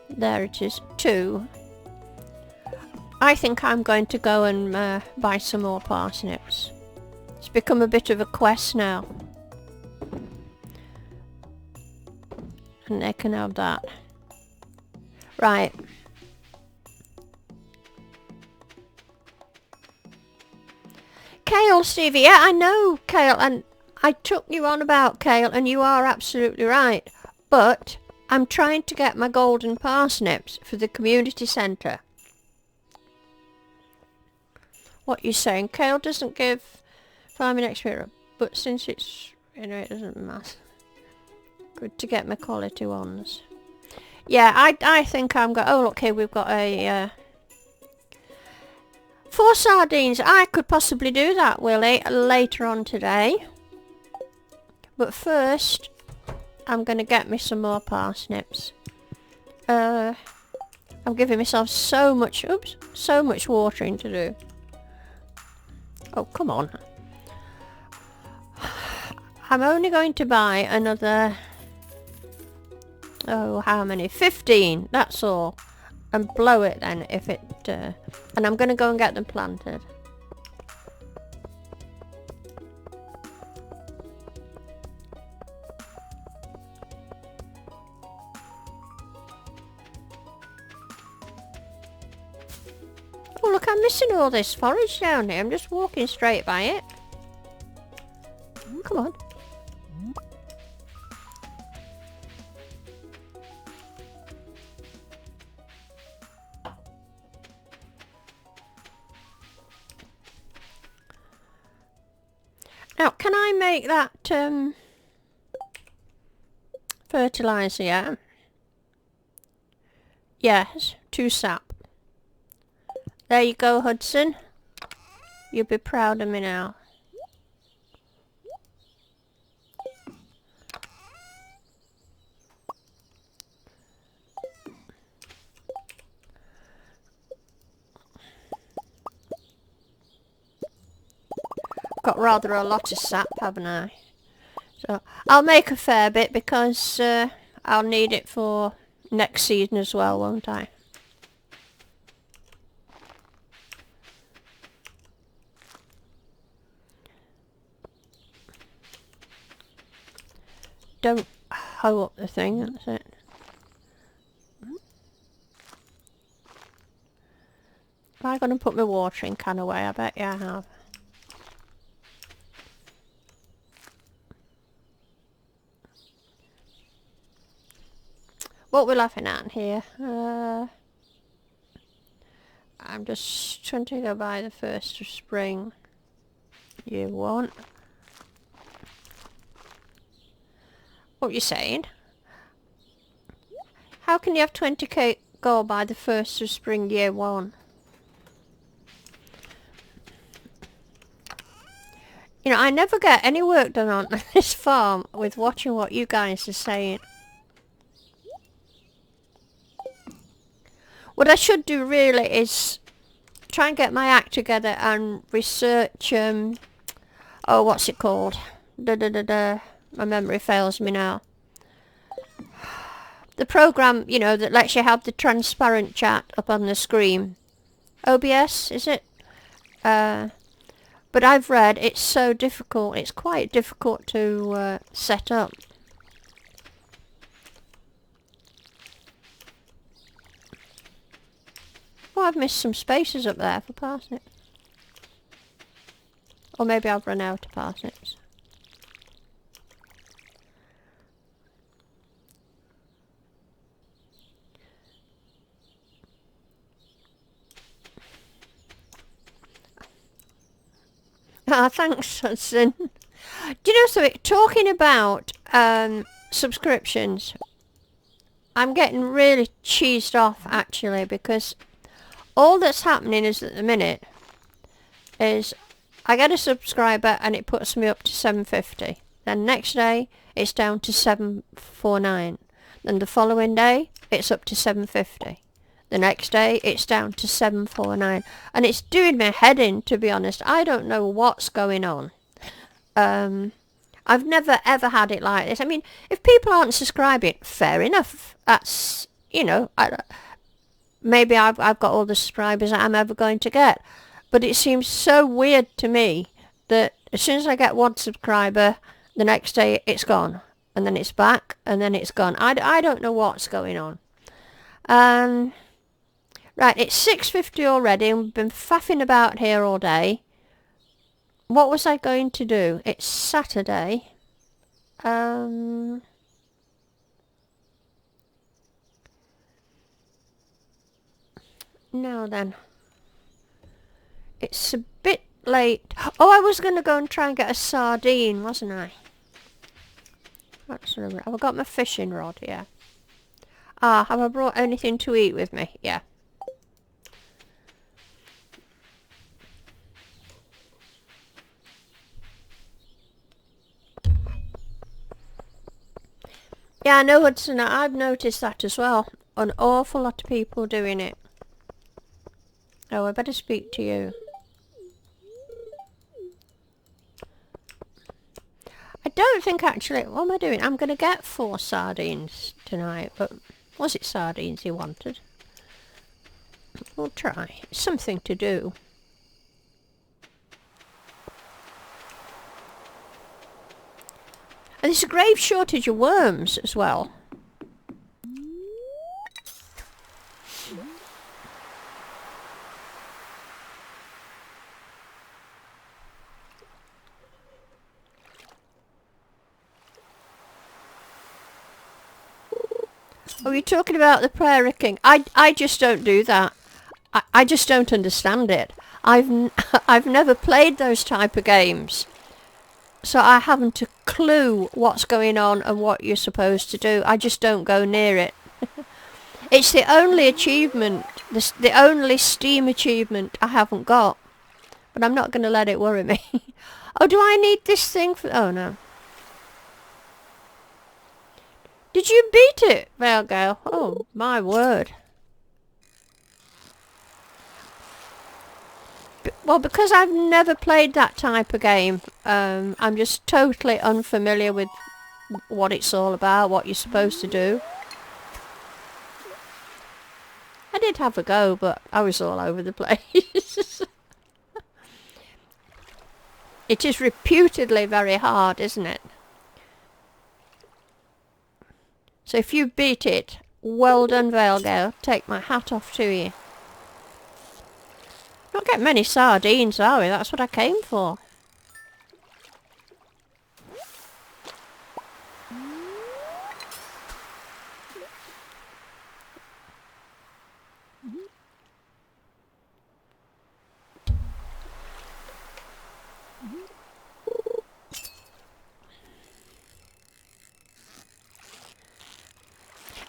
There it is. 2. I think I'm going to go and buy some more parsnips. It's become a bit of a quest now. And they can have that. Right. Kale, Stevie. Yeah, I know, Kale. And I took you on about Kale, and you are absolutely right. But I'm trying to get my golden parsnips for the community centre. What you saying? Kale doesn't give farming experience, but since it's, you know, it doesn't matter. Good to get my quality ones. Yeah, I think I'm going... Oh, look here, we've got a... 4 sardines. I could possibly do that, Willie, later on today. But first, I'm going to get me some more parsnips. I'm giving myself so much watering to do. Oh, come on. I'm only going to buy another... Oh, how many? 15, that's all. And blow it then if it... and I'm going to go and get them planted. Oh look, I'm missing all this forage down here. I'm just walking straight by it. Come on. Now, can I make that fertilizer, yeah? Yes, 2 sap. There you go, Hudson. You'll be proud of me now. Got rather a lot of sap, haven't I? So I'll make a fair bit because I'll need it for next season as well, won't I? Don't hoe up the thing, that's it. Am I going to put my watering can away? I bet you I have. What we're laughing at here? I'm just trying to go by the 1st of spring. Year 1. What are you saying? How can you have 20k gold by the 1st of spring, year 1? You know, I never get any work done on this farm with watching what you guys are saying. What I should do really is try and get my act together and research, oh, what's it called? My memory fails me now. The program, you know, that lets you have the transparent chat up on the screen. OBS, is it? But I've read it's so difficult. It's quite difficult to set up. Oh, I've missed some spaces up there for parsnips. Or maybe I've run out of parsnips. Ah, thanks, Hudson. Do you know something? Talking about subscriptions, I'm getting really cheesed off actually, because all that's happening is at the minute is I get a subscriber and it puts me up to 750. Then next day it's down to 749. Then the following day it's up to 750. The next day it's down to 749. And it's doing my head in, to be honest. I don't know what's going on. I've never ever had it like this. I mean, if people aren't subscribing, fair enough. That's, you know, maybe I've got all the subscribers I'm ever going to get. But it seems so weird to me that as soon as I get 1 subscriber, the next day it's gone. And then it's back, and then it's gone. I don't know what's going on. Right, it's 6:50 already, and we've been faffing about here all day. What was I going to do? It's Saturday. Now then. It's a bit late. Oh, I was going to go and try and get a sardine, wasn't I? Have I got my fishing rod? Yeah. Ah, have I brought anything to eat with me? Yeah. Yeah, I know, Hudson. I've noticed that as well. An awful lot of people doing it. Oh, I better speak to you. I don't think actually... What am I doing? I'm going to get 4 sardines tonight, but... Was it sardines he wanted? We'll try. It's something to do. And there's a grave shortage of worms as well. Are you talking about the Prairie King? I just don't do that. I just don't understand it. I've never played those type of games. So I haven't a clue what's going on and what you're supposed to do. I just don't go near it. It's the only achievement, the only Steam achievement I haven't got. But I'm not going to let it worry me. Oh, do I need this thing for... Oh, no. Did you beat it, Veil Gale? Oh, my word. Well, because I've never played that type of game, I'm just totally unfamiliar with what it's all about, what you're supposed to do. I did have a go, but I was all over the place. It is reputedly very hard, isn't it? So if you beat it, well done, Veil Gale. Take my hat off to you. Not get many sardines, are we? That's what I came for.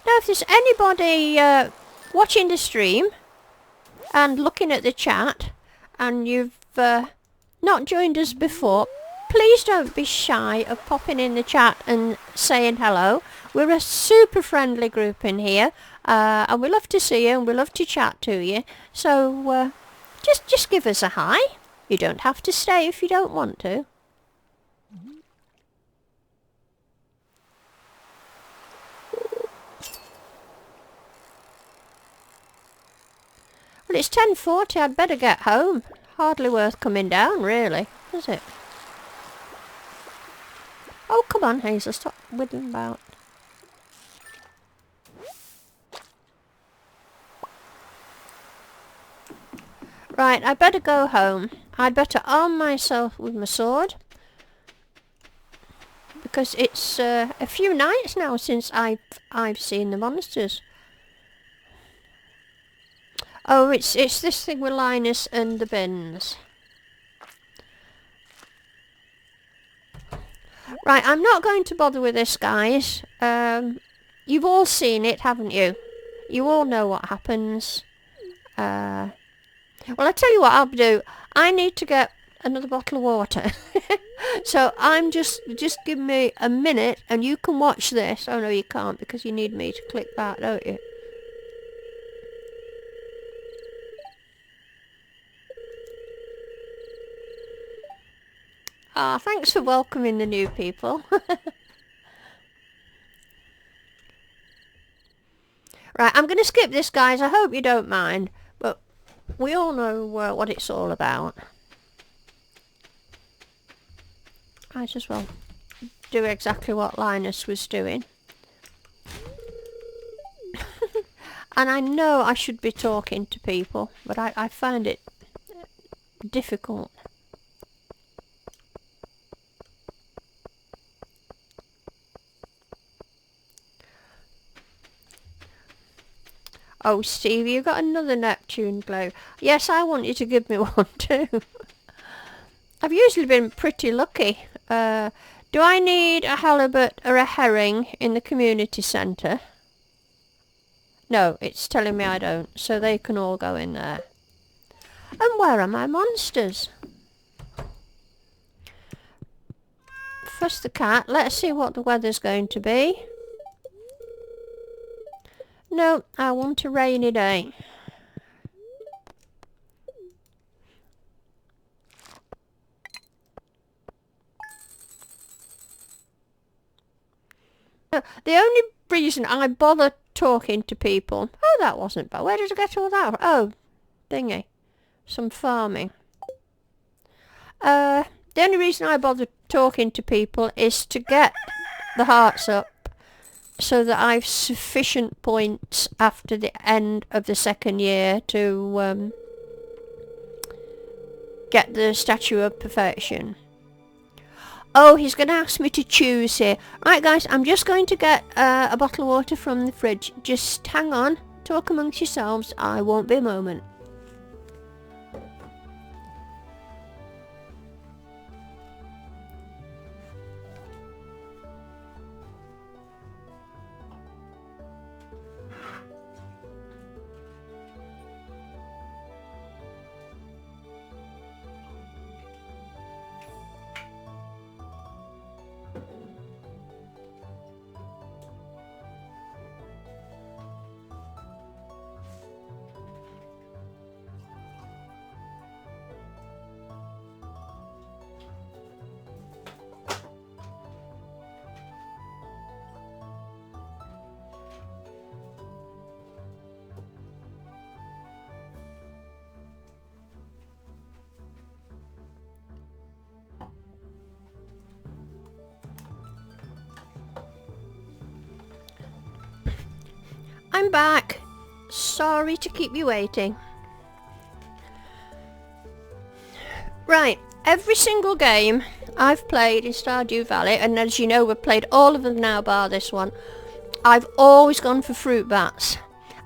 Now, if there's anybody watching the stream and looking at the chat and you've not joined us before, please don't be shy of popping in the chat and saying hello. We're a super friendly group in here, and we love to see you and we love to chat to you. So just give us a hi. You don't have to stay if you don't want to. Well, it's 10:40, I'd better get home. Hardly worth coming down, really, is it? Oh, come on, Hazel, stop whittling about. Right, I better go home. I'd better arm myself with my sword. Because it's a few nights now since I've seen the monsters. Oh, it's this thing with Linus and the bins. Right, I'm not going to bother with this, guys. You've all seen it, haven't you? You all know what happens. Well, I tell you what I'll do. I need to get another bottle of water. So I'm just give me a minute and you can watch this. Oh no, you can't because you need me to click that, don't you? Ah, thanks for welcoming the new people. Right, I'm going to skip this, guys. I hope you don't mind. But we all know what it's all about. Might as well do exactly what Linus was doing. And I know I should be talking to people, but I find it difficult. Oh, Steve, you got another Neptune glow. Yes, I want you to give me one too. I've usually been pretty lucky. Do I need a halibut or a herring in the community centre? No, it's telling me I don't, so they can all go in there. And where are my monsters? First the cat. Let's see what the weather's going to be. No, I want a rainy day. The only reason I bother talking to people... Oh, that wasn't bad. Where did I get all that? Oh, thingy. Some farming. The only reason I bother talking to people is to get the hearts up so that I've sufficient points after the end of the second year to get the Statue of Perfection. Oh, he's going to ask me to choose here. Right, guys, I'm just going to get a bottle of water from the fridge. Just hang on. Talk amongst yourselves. I won't be a moment. I'm back. Sorry to keep you waiting. Right, every single game I've played in Stardew Valley, and as you know we've played all of them now bar this one, I've always gone for fruit bats.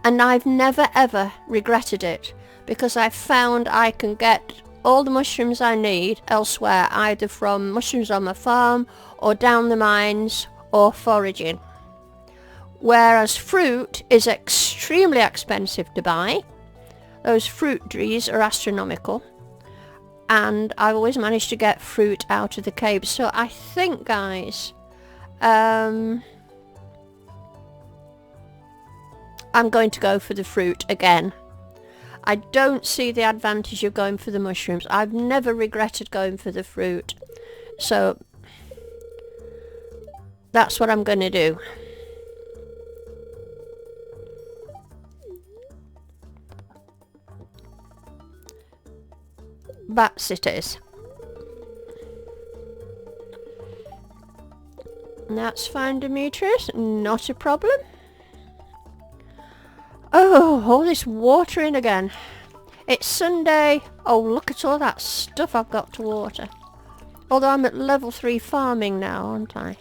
And I've never ever regretted it, because I've found I can get all the mushrooms I need elsewhere, either from mushrooms on my farm, or down the mines, or foraging. Whereas fruit is extremely expensive to buy. Those fruit trees are astronomical. And I've always managed to get fruit out of the caves. So I think, guys, I'm going to go for the fruit again. I don't see the advantage of going for the mushrooms. I've never regretted going for the fruit. So that's what I'm going to do. Bats it is. That's fine, Demetrius. Not a problem. Oh, all this watering again. It's Sunday. Oh, look at all that stuff I've got to water. Although I'm at level 3 farming now, aren't I?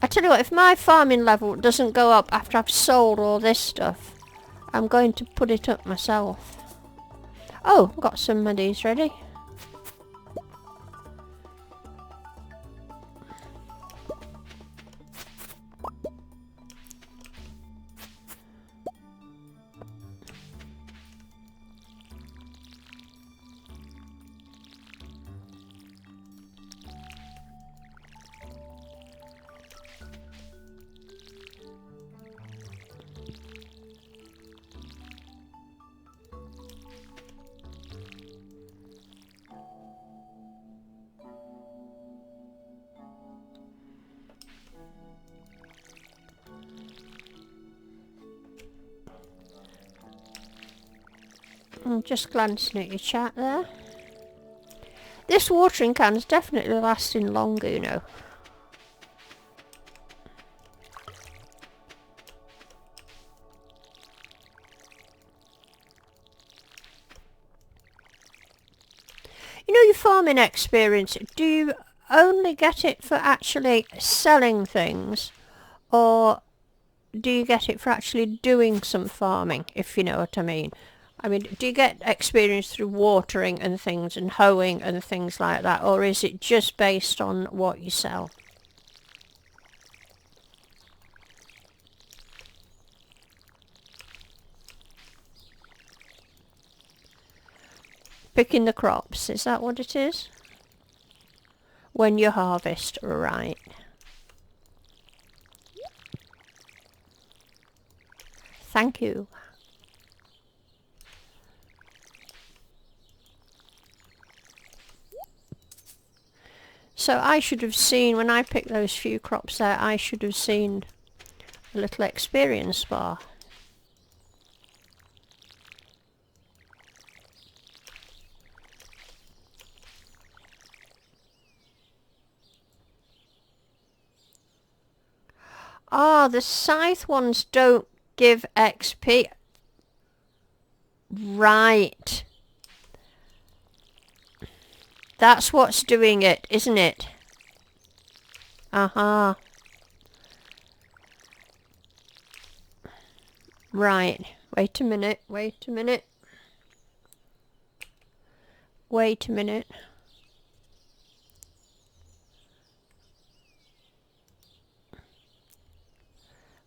I tell you what, if my farming level doesn't go up after I've sold all this stuff, I'm going to put it up myself. Oh, got some of these ready. I'm just glancing at your chat there. This watering can's definitely lasting longer, you know. You know, your farming experience, do you only get it for actually selling things, or do you get it for actually doing some farming, if you know what I mean? I mean, do you get experience through watering and things and hoeing and things like that, or is it just based on what you sell? Picking the crops, is that what it is? When you harvest, right. Thank you. So I should have seen, when I picked those few crops there, I should have seen a little experience bar. Ah, the scythe ones don't give XP. Right. That's what's doing it, isn't it? Uh-huh. Right. Wait a minute. Wait a minute. Wait a minute.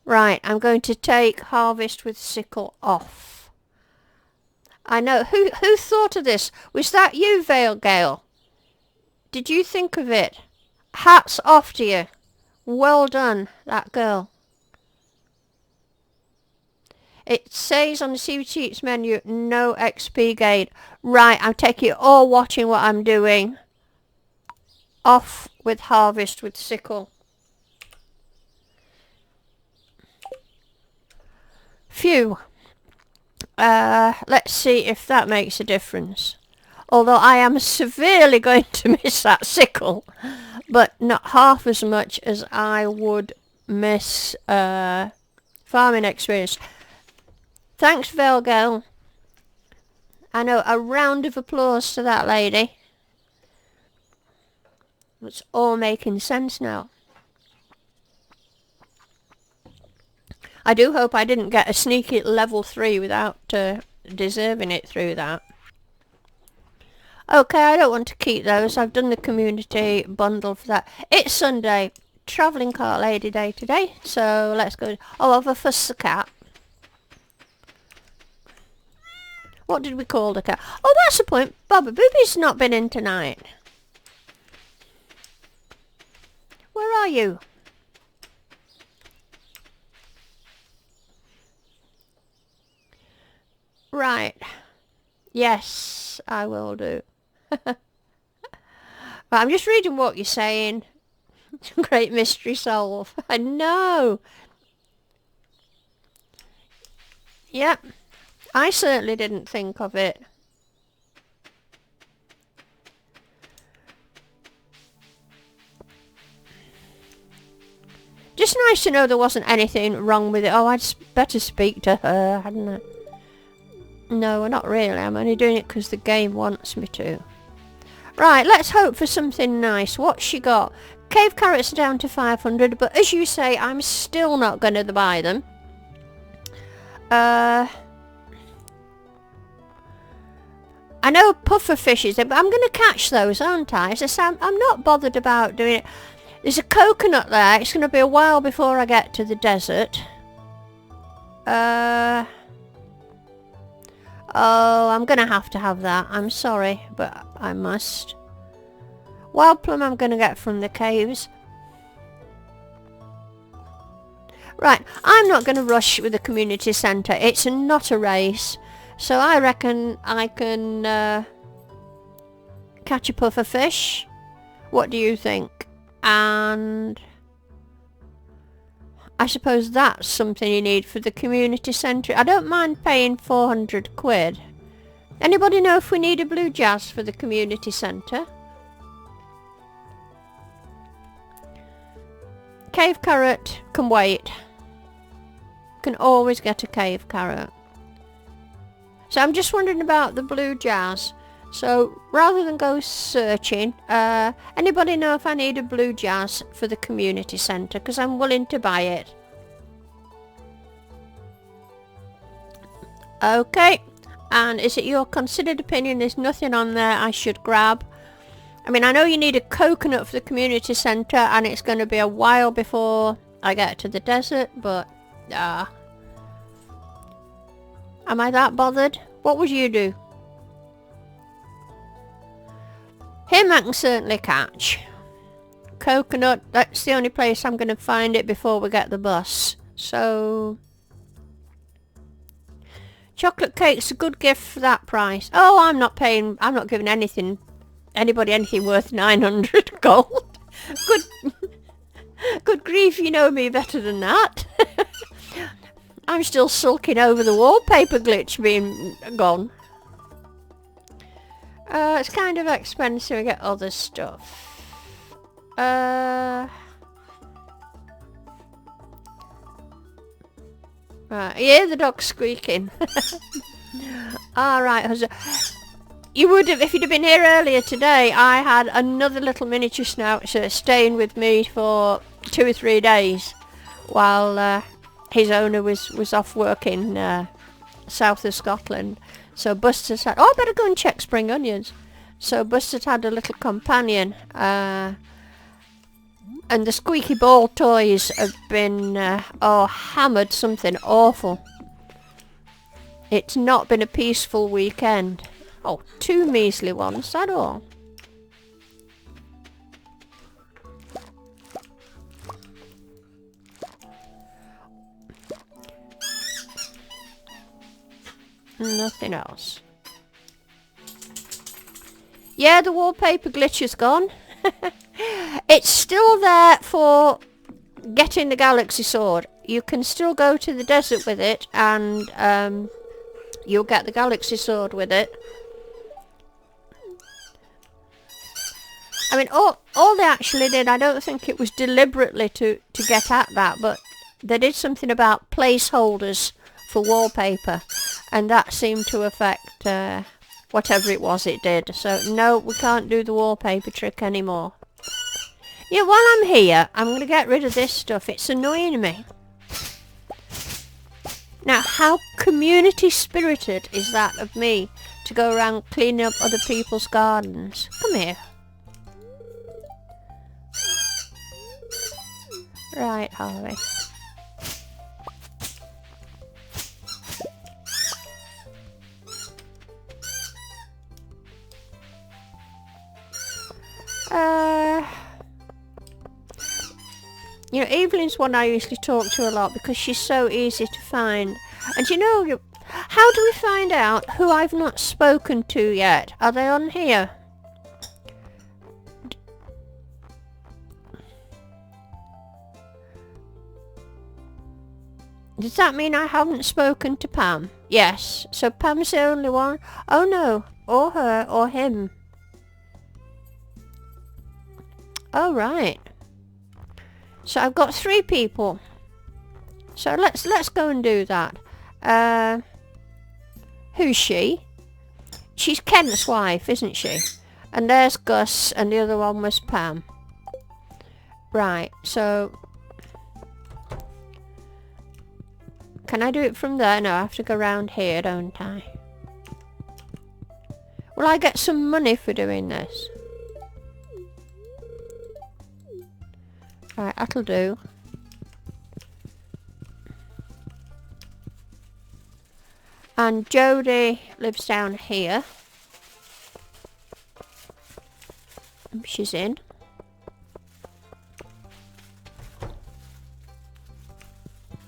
Right, I'm going to take harvest with sickle off. I know. Who thought of this? Was that you, Vale Gale? Did you think of it? Hats off to you. Well done, that girl. It says on the CBT's menu, no XP gain. Right, I'm taking it all watching what I'm doing. Off with harvest with sickle. Phew. Let's see if that makes a difference. Although I am severely going to miss that sickle, but not half as much as I would miss farming experience. Thanks, Vale Girl. I know, a round of applause to that lady. It's all making sense now. I do hope I didn't get a sneaky level 3 without deserving it through that. Okay, I don't want to keep those. I've done the community bundle for that. It's Sunday. Travelling cart lady day today. So let's go. Oh, I've a fuss the cat. What did we call the cat? Oh, that's the point. Baba Booby's not been in tonight. Where are you? Right. Yes, I will do. Right, I'm just reading what you're saying. Great mystery solve. I know. Yep. I certainly didn't think of it. Just nice to know there wasn't anything wrong with it. Oh, I'd better speak to her, hadn't I? No, not really. I'm only doing it because the game wants me to. Right, let's hope for something nice. What's she got? Cave carrots are down to 500, but as you say, I'm still not going to buy them. I know puffer fishes, but I'm going to catch those, aren't I? So I'm not bothered about doing it. There's a coconut there. It's going to be a while before I get to the desert. Oh, I'm going to have that. I'm sorry, but I must. Wild plum I'm going to get from the caves. Right, I'm not going to rush with the community centre. It's not a race. So I reckon I can catch a puffer fish. What do you think? And I suppose that's something you need for the community centre. I don't mind paying 400 quid. Anybody know if we need a blue jazz for the community centre? Cave carrot can wait. Can always get a cave carrot. So I'm just wondering about the blue jazz. So rather than go searching, anybody know if I need a blue jazz for the community centre? Because I'm willing to buy it. Okay. And is it your considered opinion there's nothing on there I should grab? I mean, I know you need a coconut for the community centre and it's going to be a while before I get to the desert, but am I that bothered? What would you do? Him I can certainly catch. Coconut, that's the only place I'm going to find it before we get the bus. So chocolate cake's a good gift for that price. Oh, I'm not giving anybody anything worth 900 gold. Good grief, you know me better than that. I'm still sulking over the wallpaper glitch being gone. It's kind of expensive. I get other stuff. Right, yeah, the dog's squeaking. Alright, you would have, if you'd have been here earlier today, I had another little miniature schnauzer staying with me for 2 or 3 days while his owner was off working south of Scotland. So Buster's had... Oh, I better go and check spring onions. So Buster's had a little companion. And the squeaky ball toys have been... hammered something awful. It's not been a peaceful weekend. Oh, 2 measly ones, that all? Nothing else. Yeah, the wallpaper glitch is gone. It's still there for getting the galaxy sword. You can still go to the desert with it and you'll get the galaxy sword with it. I mean, all they actually did, I don't think it was deliberately to get at that, but they did something about placeholders for wallpaper, and that seemed to affect whatever it was it did. So no, we can't do the wallpaper trick anymore. Yeah, while I'm here, I'm going to get rid of this stuff. It's annoying me. Now, how community spirited is that of me to go around cleaning up other people's gardens? Come here. Right, Harvey. You know, Evelyn's one I usually talk to a lot because she's so easy to find. And you know, how do we find out who I've not spoken to yet? Are they on here? Does that mean I haven't spoken to Pam? Yes. So Pam's the only one? Oh no. Or her or him. Oh right. So I've got 3 people. So let's go and do that. Who's she? She's Ken's wife, isn't she? And there's Gus, and the other one was Pam. Right, so can I do it from there? No, I have to go round here, don't I? Will I get some money for doing this? Right, that'll do. And Jodie lives down here. She's in.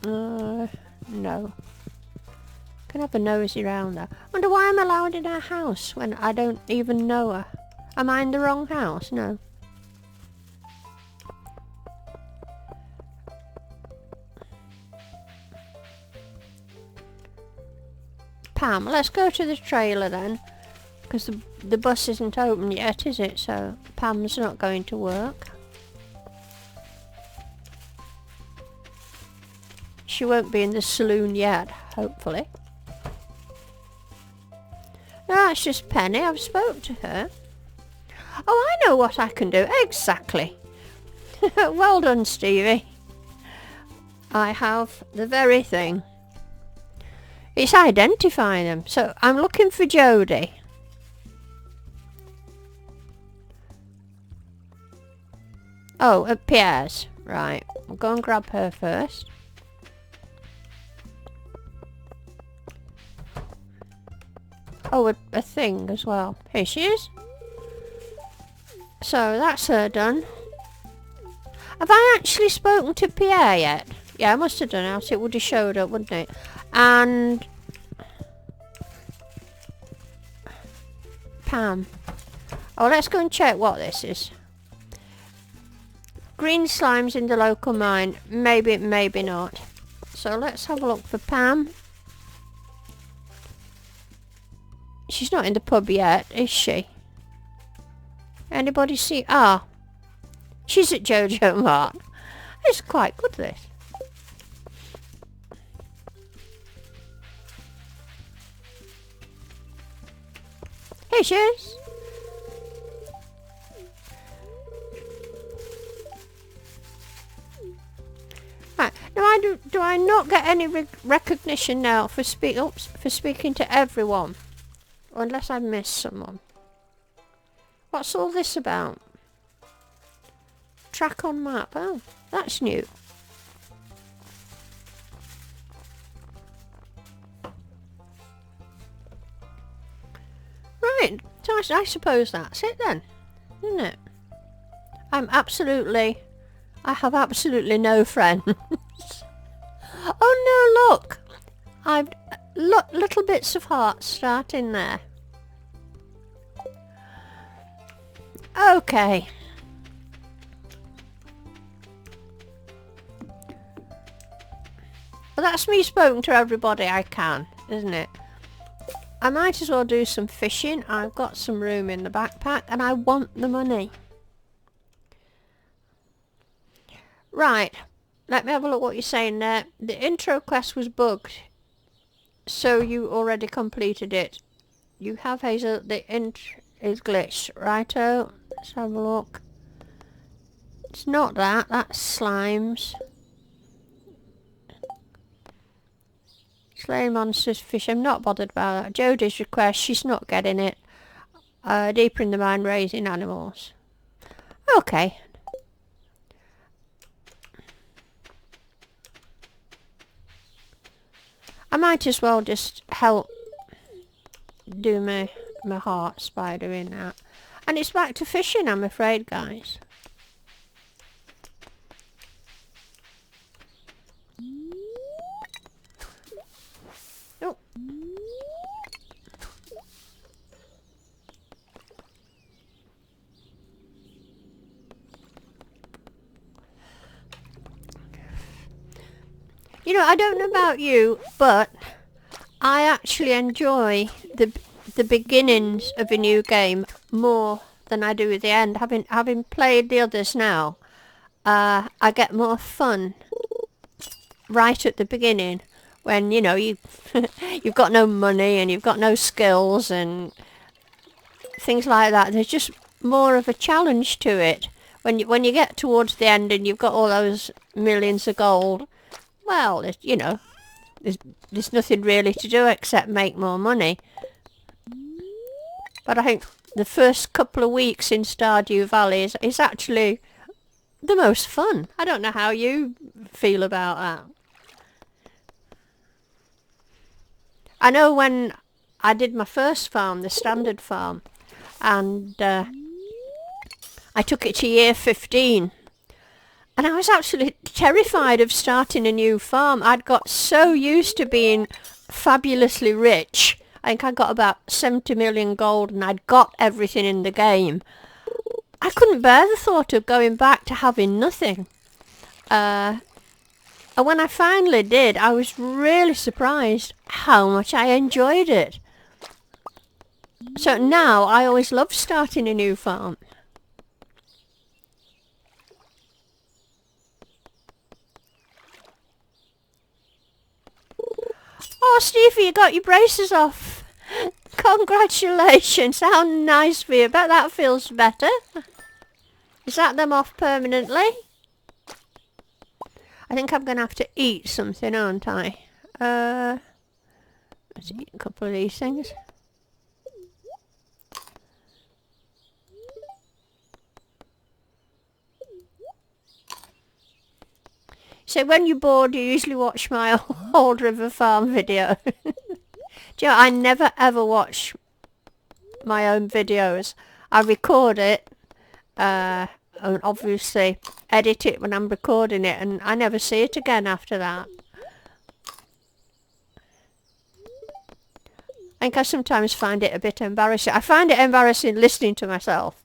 No. Can have a nosy round there. Wonder why I'm allowed in her house when I don't even know her. Am I in the wrong house? No. Pam, let's go to the trailer then, because the bus isn't open yet, is it? So Pam's not going to work. She won't be in the saloon yet, hopefully. No, that's just Penny. I've spoke to her. Oh, I know what I can do. Exactly. Well done, Stevie. I have the very thing. It's identifying them. So I'm looking for Jodie. Oh, at Pierre's. Right. We'll go and grab her first. Oh, a thing as well. Here she is. So that's her done. Have I actually spoken to Pierre yet? Yeah, I must have done, else it would have showed up, wouldn't it? And Pam. Oh, let's go and check what this is. Green slimes in the local mine. Maybe, maybe not. So let's have a look for Pam. She's not in the pub yet, is she? Anybody see? Ah. She's at Jojo Mart. It's quite good, this. Here she is. Right. Now, do I not get any recognition now for speaking to everyone? Or unless I missed someone. What's all this about? Track on map. Oh, that's new. Right. So I suppose that's it then, isn't it? I have absolutely no friends. Oh no, look. I've little bits of hearts starting there. Okay. Well, that's me spoken to everybody I can, isn't it? I might as well do some fishing. I've got some room in the backpack and I want the money. Right. Let me have a look what you're saying there. The intro quest was bugged, so you already completed it. You have, Hazel, the int is glitched. Righto, let's have a look. It's not that, that's slimes. Slay monsters, fish, I'm not bothered about that. Jodie's request, she's not getting it. Deeper in the mine, raising animals. Okay. I might as well just help do my heart spider in that. And it's back to fishing, I'm afraid, guys. Oh. You know, I don't know about you, but I actually enjoy the beginnings of a new game more than I do at the end. Having played the others now, I get more fun right at the beginning when, you know, you've got no money and you've got no skills and things like that. There's just more of a challenge to it. When you get towards the end and you've got all those millions of gold, well, you know, there's nothing really to do except make more money. But I think the first couple of weeks in Stardew Valley is actually the most fun. I don't know how you feel about that. I know when I did my first farm, the standard farm, and I took it to year 15. And I was actually terrified of starting a new farm. I'd got so used to being fabulously rich. I think I got about 70 million gold and I'd got everything in the game. I couldn't bear the thought of going back to having nothing. And when I finally did, I was really surprised how much I enjoyed it. So now I always love starting a new farm. Oh, Stevie, you got your braces off. Congratulations. How nice for you. Bet that feels better. Is that them off permanently? I think I'm going to have to eat something, aren't I? Let's eat a couple of these things. So when you're bored, you usually watch my old River Farm video. Do you know, I never ever watch my own videos. I record it, and obviously edit it when I'm recording it, and I never see it again after that. I think I sometimes find it a bit embarrassing. I find it embarrassing listening to myself.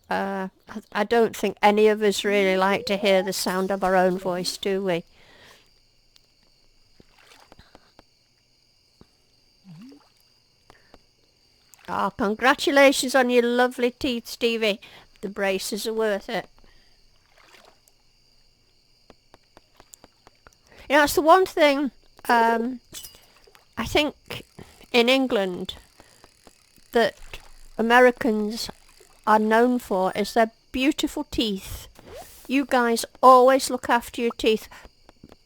I don't think any of us really like to hear the sound of our own voice, do we? Oh, congratulations on your lovely teeth, Stevie. The braces are worth it. You know, that's the one thing I think in England that Americans are known for is their beautiful teeth. You guys always look after your teeth.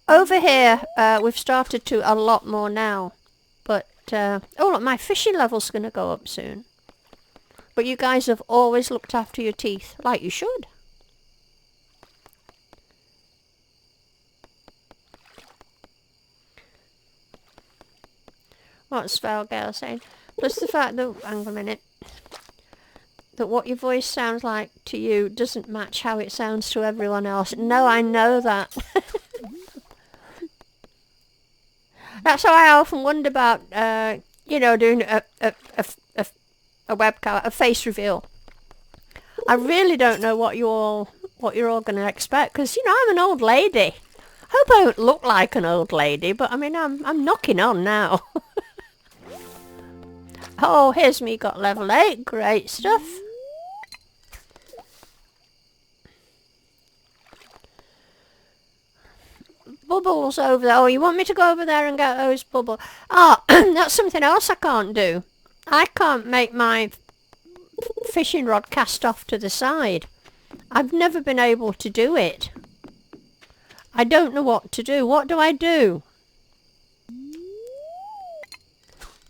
Over here, we've started to a lot more now. But, oh look, my fishing level's going to go up soon. But you guys have always looked after your teeth, like you should. What's Valgale saying? Plus the fact that, hang on a minute, that what your voice sounds like to you doesn't match how it sounds to everyone else. No, I know that. That's how I often wonder about, you know, doing a webcam, a face reveal. I really don't know what you're all going to expect, because, you know, I'm an old lady. I hope I don't look like an old lady, but I mean, I'm knocking on now. Oh, here's me got level 8. Great stuff. bubbles over there. Oh, you want me to go over there and get those bubbles? Oh, that's something else I can't do. I can't make my fishing rod cast off to the side. I've never been able to do it. I don't know what to do. What do I do?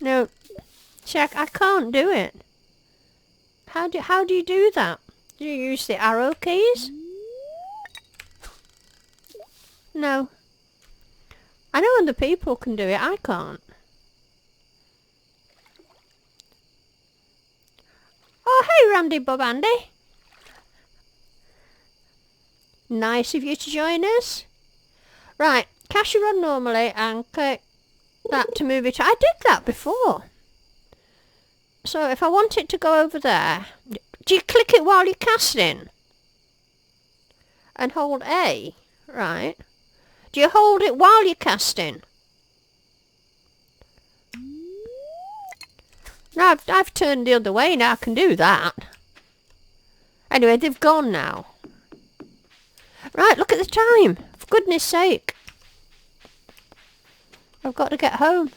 No. See, I can't do it. How do you do that? Do you use the arrow keys? No. I know other people can do it. I can't. Oh, hey, Randy Bob Andy. Nice of you to join us. Right, cast your rod normally and click that to move it. I did that before. So if I want it to go over there, do you click it while you're casting? And hold A, right? Do you hold it while you're casting? No, I've turned the other way now. I can do that. Anyway, they've gone now. Right, look at the time. For goodness sake. I've got to get home.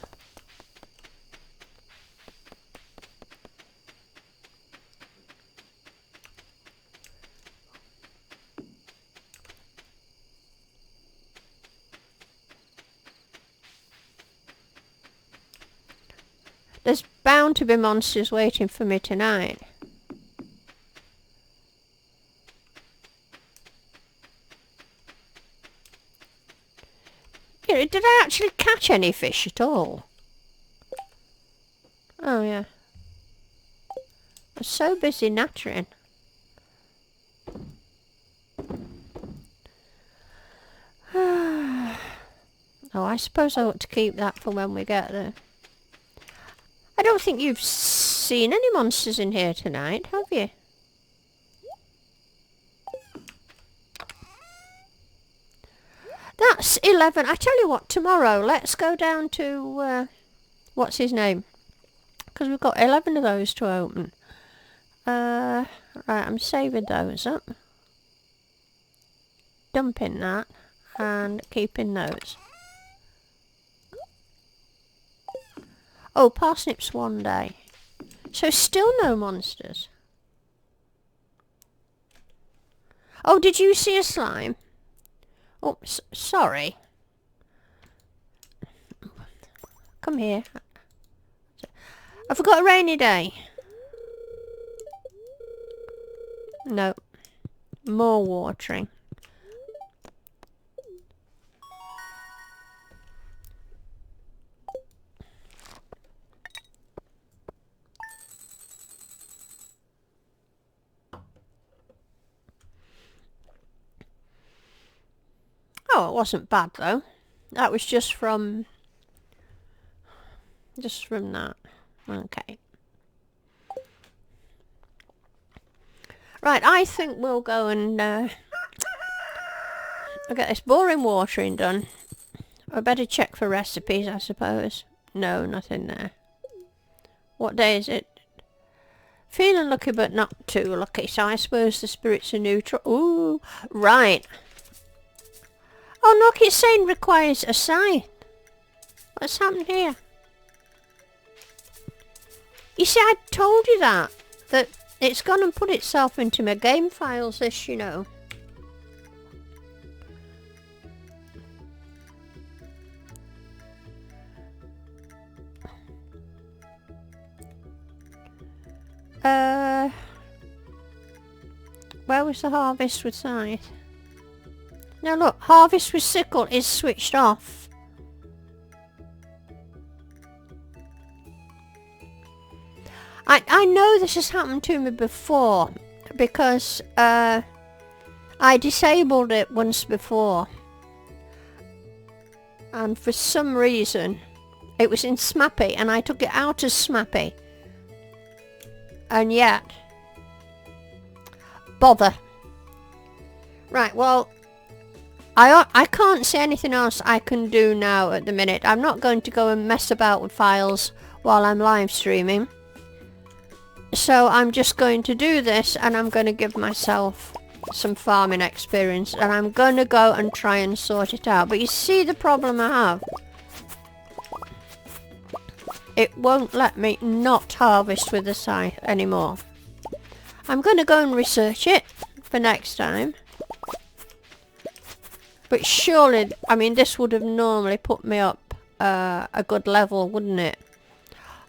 There's bound to be monsters waiting for me tonight. You know, did I actually catch any fish at all? Oh yeah. I was so busy nattering. Oh, I suppose I ought to keep that for when we get there. I don't think you've seen any monsters in here tonight, have you? That's 11. I tell you what, tomorrow let's go down to, what's his name? Because we've got 11 of those to open. Right, I'm saving those up. Dumping that and keeping those. Oh, parsnips one day. So still no monsters. Oh, did you see a slime? Oh, sorry. Come here. I forgot a rainy day. No. More watering. Oh, it wasn't bad though. That was just from that. Okay. Right, I think we'll go and I'll get this boring watering done. I better check for recipes, I suppose. No, nothing there. What day is it? Feeling lucky but not too lucky, so I suppose the spirits are neutral. Ooh, right. Oh look, it's saying requires a site. What's happened here? You see, I told you that it's gone and put itself into my game files list, you know. Where was the harvest with scythe? Now look, harvest with sickle is switched off. I know this has happened to me before because I disabled it once before, and for some reason it was in Smappy and I took it out as Smappy, and yet bother. Right, well, I can't see anything else I can do now at the minute. I'm not going to go and mess about with files while I'm live streaming. So I'm just going to do this and I'm going to give myself some farming experience, and I'm going to go and try and sort it out. But you see the problem I have? It won't let me not harvest with the scythe anymore. I'm going to go and research it for next time. But surely, I mean, this would have normally put me up a good level, wouldn't it?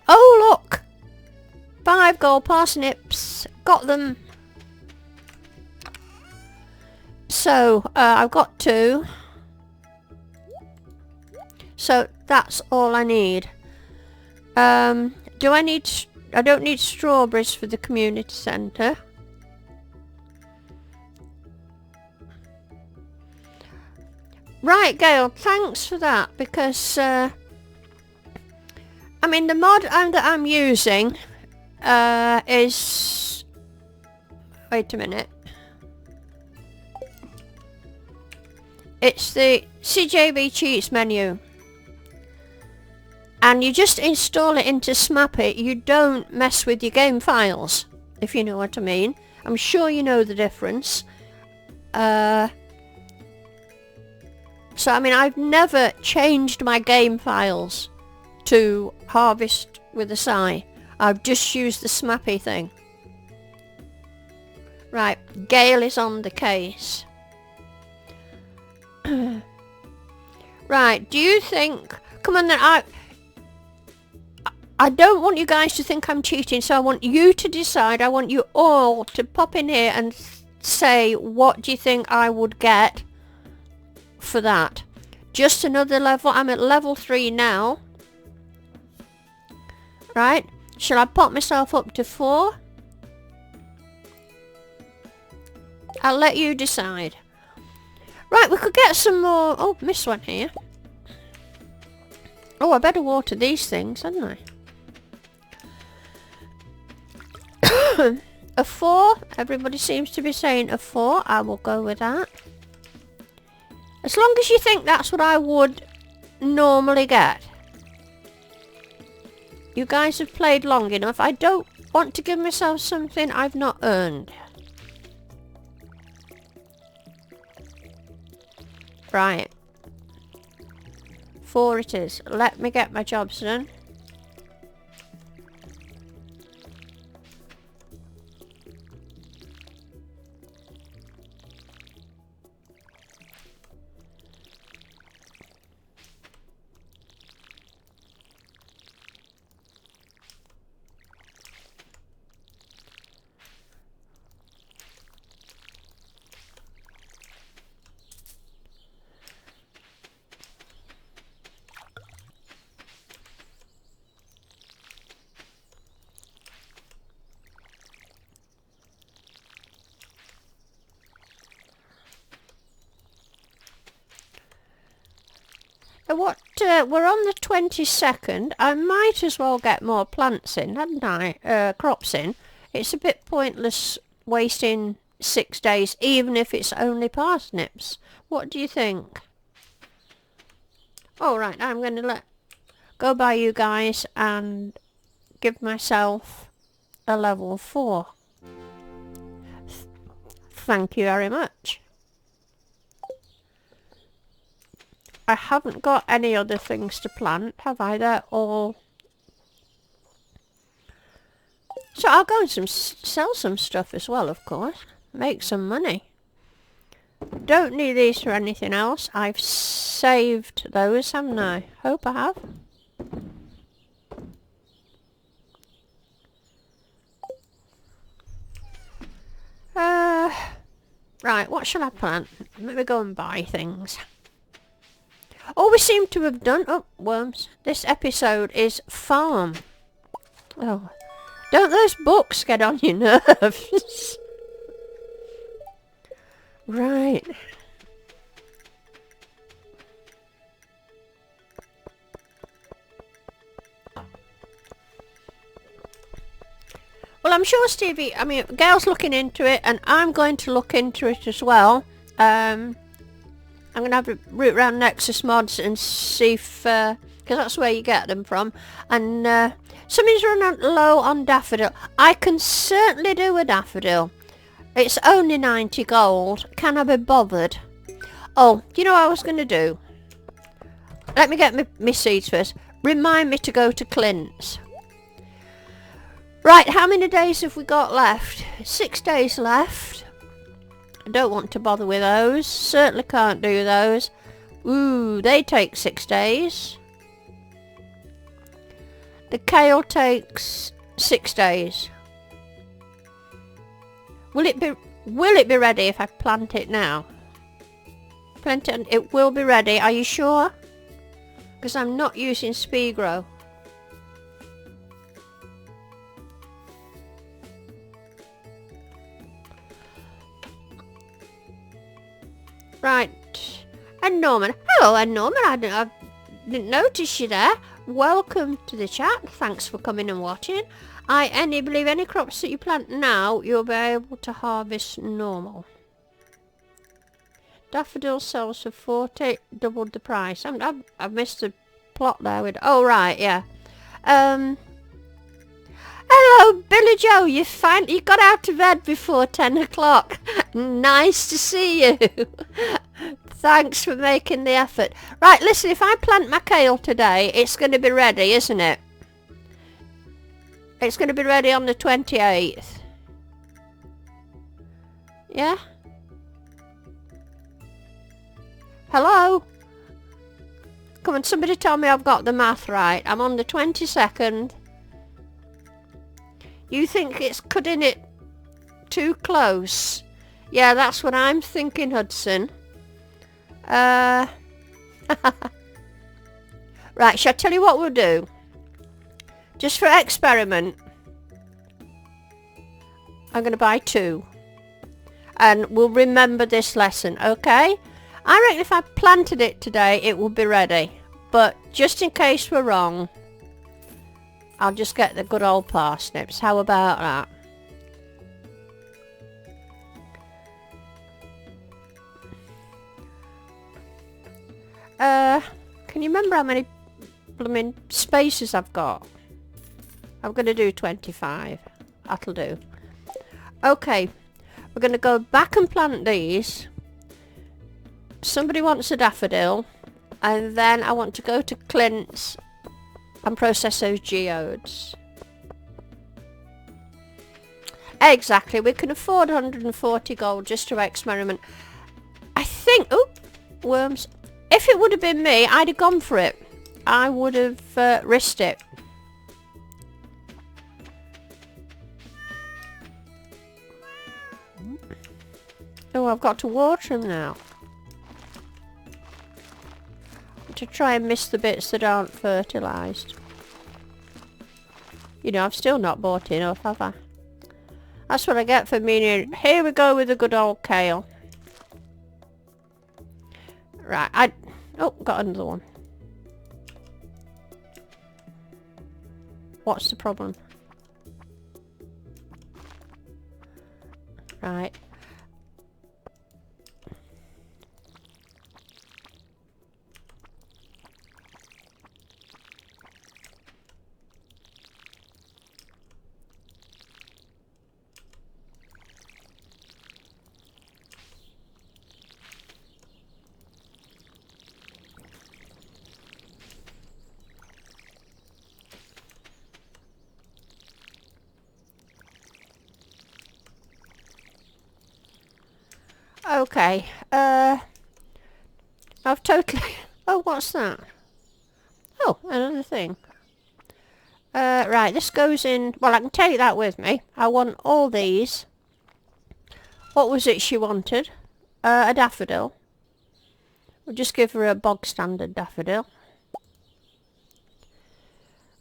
Oh, look! 5 gold parsnips. Got them. So, I've got 2. So, that's all I need. Do I need... I don't need strawberries for the community centre. Right, Gail, thanks for that, because, I mean, the mod that I'm using, is... Wait a minute. It's the CJB Cheats menu. And you just install it into SMAPit. You don't mess with your game files, if you know what I mean. I'm sure you know the difference. So, I mean, I've never changed my game files to harvest with a scythe. I've just used the SMAPI thing. Right, Gail is on the case. Right, do you think... Come on then, I don't want you guys to think I'm cheating, so I want you to decide. I want you all to pop in here and say, what do you think I would get for that? Just another level. I'm at level 3 now. Right, shall I pop myself up to 4? I'll let you decide. Right, we could get some more... Oh, missed one here. Oh, I better water these things, hadn't I? A 4. Everybody seems to be saying a 4. I will go with that. As long as you think that's what I would normally get. You guys have played long enough. I don't want to give myself something I've not earned. Right. 4 it is. Let me get my jobs done. We're on the 22nd. I might as well get more plants in, hadn't I? Crops in. It's a bit pointless wasting 6 days, even if it's only parsnips. What do you think? All right, I'm going to go by you guys and give myself a level 4. Thank you very much. I haven't got any other things to plant, have I? They're all... So I'll go and sell some stuff as well, of course. Make some money. Don't need these for anything else. I've saved those, haven't I? Hope I have. Right, what shall I plant? Let me go and buy things. All we seem to have done... Oh, worms. This episode is farm. Oh, don't those books get on your nerves? Right. Well, I'm sure Stevie... I mean, Gail's looking into it, and I'm going to look into it as well. I'm going to have a root around Nexus Mods and see if... because that's where you get them from. And something's running low on daffodil. I can certainly do a daffodil. It's only 90 gold. Can I be bothered? Oh, do you know what I was going to do? Let me get my seeds first. Remind me to go to Clint's. Right, how many days have we got left? 6 days left. I don't want to bother with those. Certainly can't do those. Ooh, they take 6 days. The kale takes 6 days. Will it be ready if I plant it now? Plant it and it will be ready. Are you sure? Because I'm not using speed grow. Right. And Norman. Hello, and Norman. I didn't notice you there. Welcome to the chat. Thanks for coming and watching. I believe any crops that you plant now, you'll be able to harvest normal. Daffodil sells for 40, doubled the price. I've missed the plot there with... Oh, right, yeah. Hello, Billy Joe. You got out of bed before 10 o'clock. Nice to see you. Thanks for making the effort. Right, listen, if I plant my kale today, it's going to be ready, isn't it? It's going to be ready on the 28th. Yeah? Hello? Come on, somebody tell me I've got the math right. I'm on the 22nd. You think it's cutting it too close? Yeah, that's what I'm thinking, Hudson. Right, shall I tell you what we'll do? Just for experiment, I'm going to buy 2. And we'll remember this lesson, okay? I reckon if I planted it today, it will be ready. But just in case we're wrong, I'll just get the good old parsnips. How about that? Can you remember how many blooming spaces I've got? I'm going to do 25. That'll do. Okay. We're going to go back and plant these. Somebody wants a daffodil. And then I want to go to Clint's and process those geodes. Exactly. We can afford 140 gold just to experiment. I think... Oh, worms. If it would have been me, I'd have gone for it. I would have risked it. Oh, I've got to water them now. To try and miss the bits that aren't fertilised. You know, I've still not bought enough, have I? That's what I get for meaning. Here we go with the good old kale. Right, oh, got another one. What's the problem? Right. Okay, I've totally... Oh, what's that? Oh, another thing. Right, this goes in... Well, I can take that with me. I want all these. What was it she wanted? A daffodil. We'll just give her a bog standard daffodil.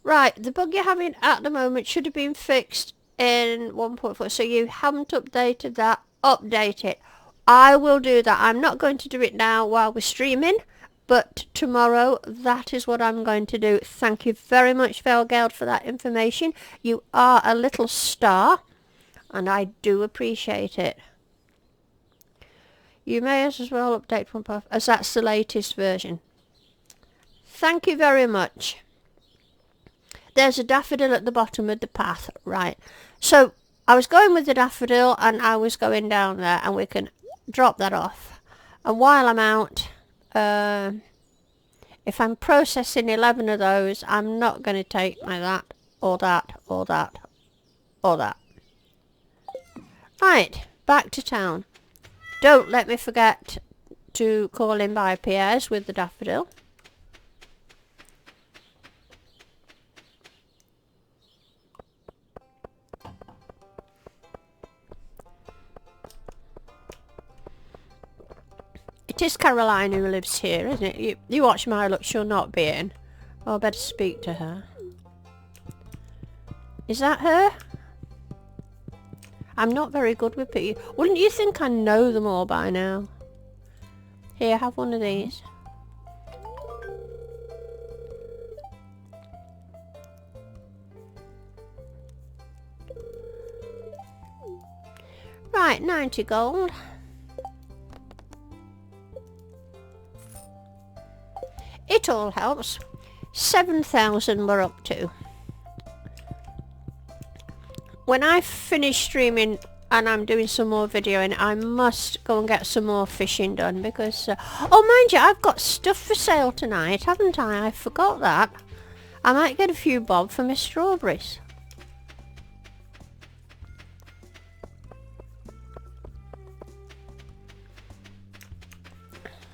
Right, the bug you're having at the moment should have been fixed in 1.4. So you haven't updated that. Update it. I will do that. I'm not going to do it now while we're streaming, but tomorrow that is what I'm going to do. Thank you very much, Velgeld, for that information. You are a little star, and I do appreciate it. You may as well update one puff, as that's the latest version. Thank you very much. There's a daffodil at the bottom of the path. Right. So I was going with the daffodil and I was going down there, and we can drop that off. And while I'm out, if I'm processing 11 of those, I'm not going to take my that, or that, or that, or that. Right, back to town. Don't let me forget to call in by Pierre's with the daffodil. It is Caroline who lives here, isn't it? You watch my luck, she'll not be in. Oh, I better speak to her. Is that her? I'm not very good with people. Wouldn't you think I know them all by now? Here, have one of these. Right, 90 gold. It all helps. 7,000 we're up to. When I finish streaming and I'm doing some more videoing, I must go and get some more fishing done because... oh, mind you, I've got stuff for sale tonight, haven't I? I forgot that. I might get a few bob for my strawberries.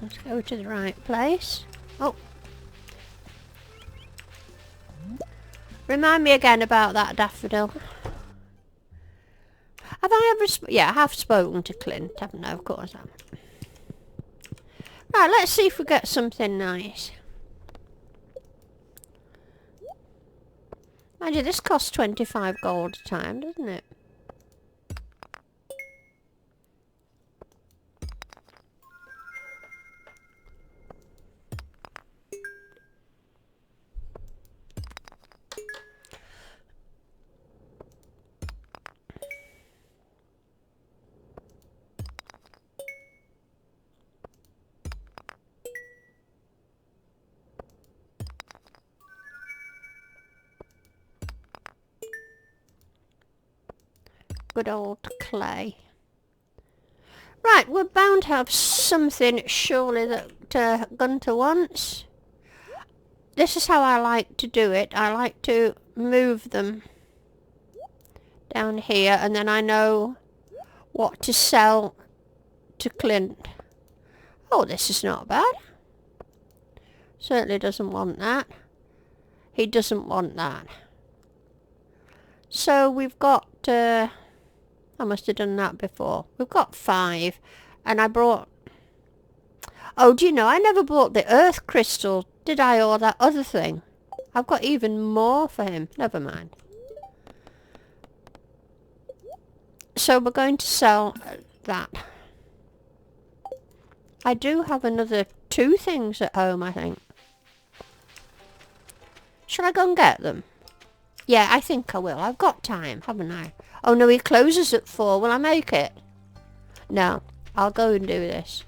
Let's go to the right place. Oh. Remind me again about that daffodil. Have I ever... yeah, I have spoken to Clint, haven't I? Of course I haven't. Right, let's see if we get something nice. Mind you, this costs 25 gold a time, doesn't it? Good old clay. Right, we're bound to have something surely that Gunter wants. This is how I like to do it. I like to move them down here and then I know what to sell to Clint. Oh, this is not bad. Certainly doesn't want that. He doesn't want that. So we've got... I must have done that before. We've got 5. And I brought... oh, do you know, I never bought the earth crystal, did I? Or that other thing. I've got even more for him. Never mind. So we're going to sell that. I do have another 2 things at home, I think. Shall I go and get them? Yeah, I think I will. I've got time, haven't I? Oh no, he closes at 4. Will I make it? No, I'll go and do this.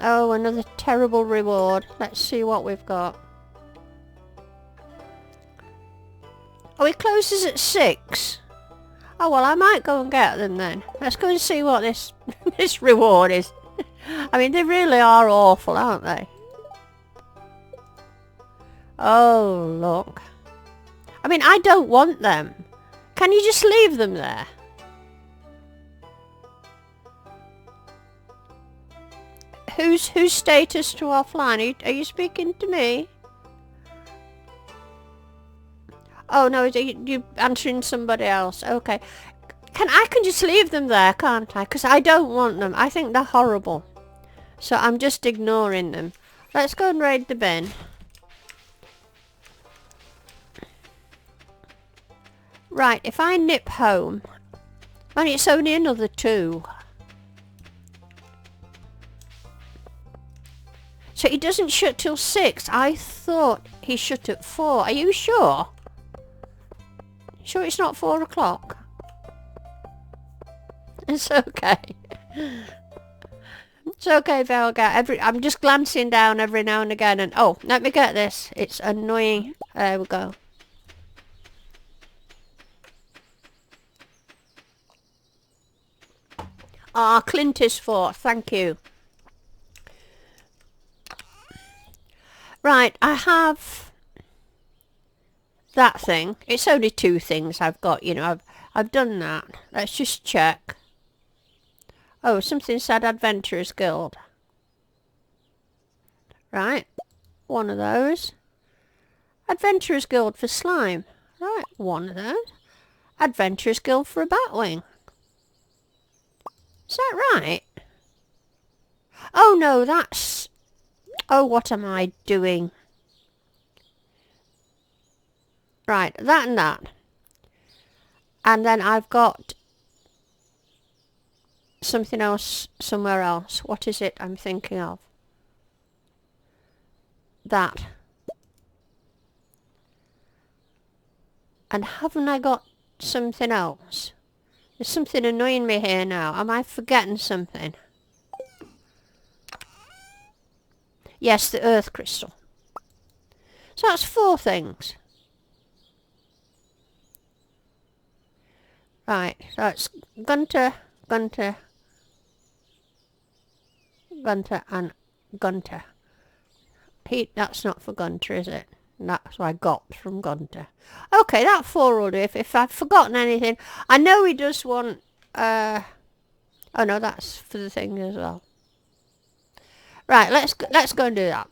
Oh, another terrible reward. Let's see what we've got. Oh, it closes at 6. Oh, well, I might go and get them then. Let's go and see what this this reward is. I mean, they really are awful, aren't they? Oh, look. I mean, I don't want them. Can you just leave them there? Whose status to offline? Are you speaking to me? Oh no, you answering somebody else. Okay. I can just leave them there, can't I? Because I don't want them. I think they're horrible. So I'm just ignoring them. Let's go and raid the bin. Right, if I nip home... and it's only another 2. So he doesn't shut till 6. I thought he shut at 4. Are you sure? Sure it's not 4 o'clock? It's okay. It's okay if I'll get I'm just glancing down every now and again and oh, let me get this. It's annoying. There we go. Ah, Clint is 4. Thank you. Right, I have that thing. It's only 2 things I've got, you know. I've done that. Let's just check. Oh, something said Adventurers Guild. Right, one of those. Adventurers Guild for slime. Right, one of those. Adventurers Guild for a batwing. Is that right? Oh no, that's... Oh, what am I doing? Right, that and that. And then I've got something else somewhere else. What is it I'm thinking of? That. And haven't I got something else? There's something annoying me here now. Am I forgetting something? Yes, the earth crystal. So that's 4 things. Right, so it's Gunter, Gunter, Gunter and Gunter. That's not for Gunter, is it? That's what I got from Gunter. Okay, that 4 will do. If I've forgotten anything. I know he does want... oh no, that's for the thing as well. Right, let's go and do that.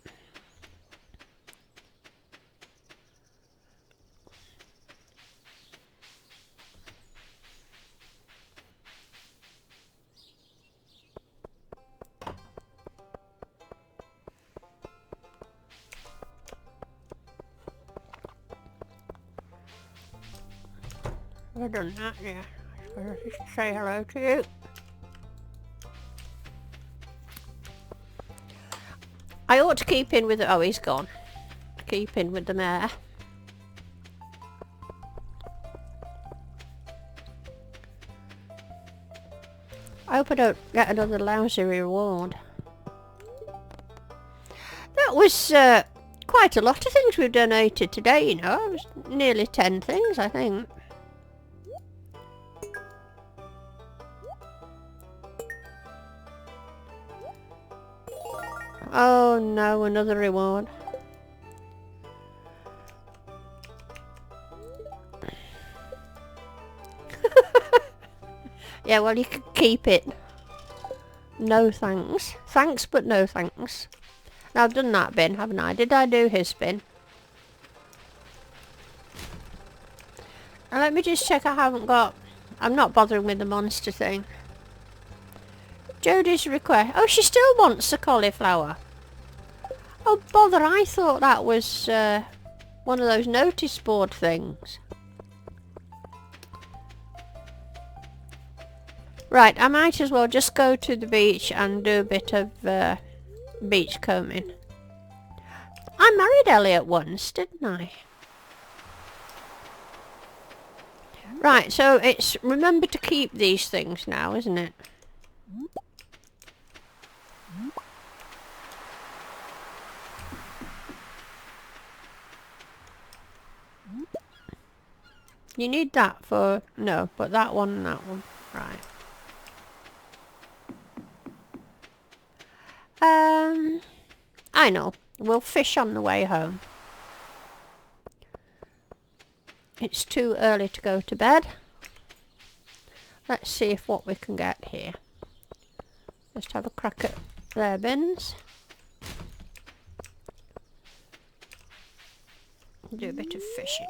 I've done that, yeah. I'll just say hello to you. I ought to keep in with the... Oh, he's gone. Keep in with the mayor. I hope I don't get another lousy reward. That was quite a lot of things we've donated today, you know. It was nearly 10 things, I think. Oh no, another reward. Yeah, well, you can keep it. No thanks. Thanks, but no thanks. Now, I've done that bin, haven't I? Did I do his bin? Now, let me just check I haven't got... I'm not bothering with the monster thing. Jodie's request. Oh, she still wants a cauliflower. Oh, bother. I thought that was one of those notice board things. Right, I might as well just go to the beach and do a bit of beach combing. I married Elliot once, didn't I? Right, so it's remember to keep these things now, isn't it? You need that for... No, but that one and that one. Right. I know. We'll fish on the way home. It's too early to go to bed. Let's see if what we can get here. Just have a crack at their bins. Do a bit of fishing.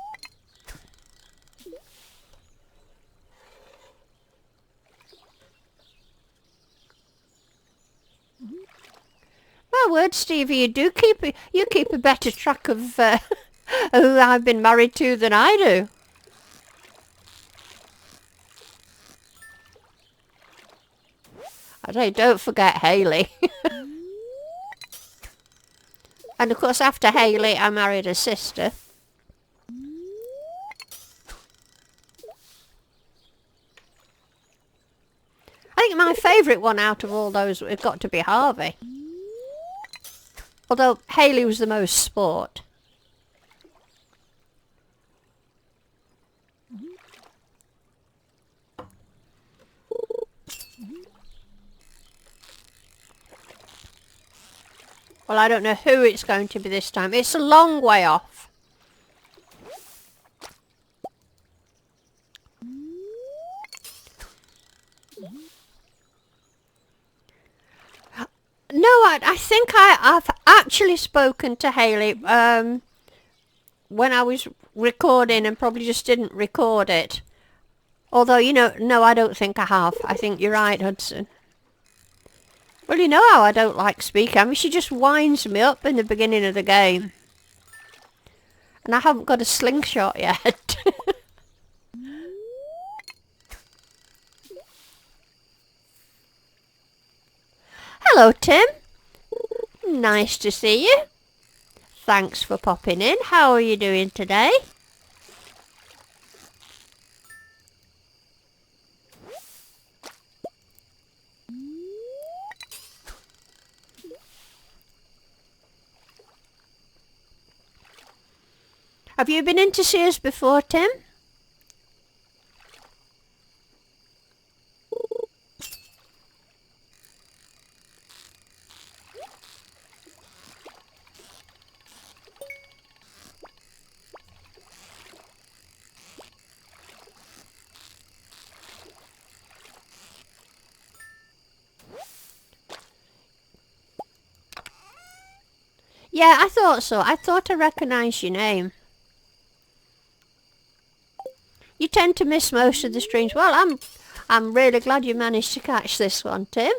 My word, Stevie, you keep a better track of who I've been married to than I do. I say, don't forget Hayley. And of course, after Hayley, I married her sister. think my favourite one out of all those has got to be Harvey. Although Hayley was the most sport. Well, I don't know who it's going to be this time. It's a long way off. No, I think I've actually spoken to Hayley when I was recording and probably just didn't record it. Although, you know, no, I don't think I have. I think you're right, Hudson. Well, you know how I don't like speaking. I mean, she just winds me up in the beginning of the game. And I haven't got a slingshot yet. Hello, Tim. Nice to see you. Thanks for popping in. How are you doing today? Have you been in to see us before, Tim? Yeah, I thought so. I thought I recognised your name. You tend to miss most of the streams. Well, I'm really glad you managed to catch this one, Tim.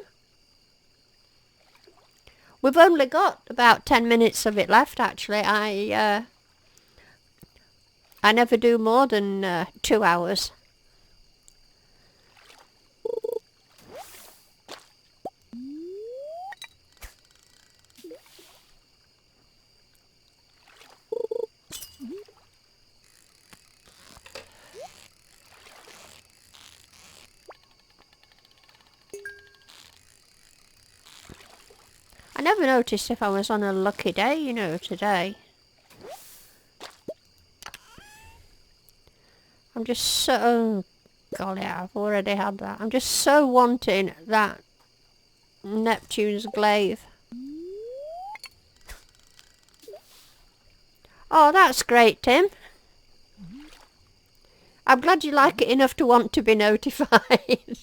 We've only got about 10 minutes of it left, actually. I never do more than 2 hours. I never noticed if I was on a lucky day, you know, today. I'm just so... Oh, golly, I've already had that. I'm just so wanting that Neptune's glaive. Oh, that's great, Tim. I'm glad you like it enough to want to be notified.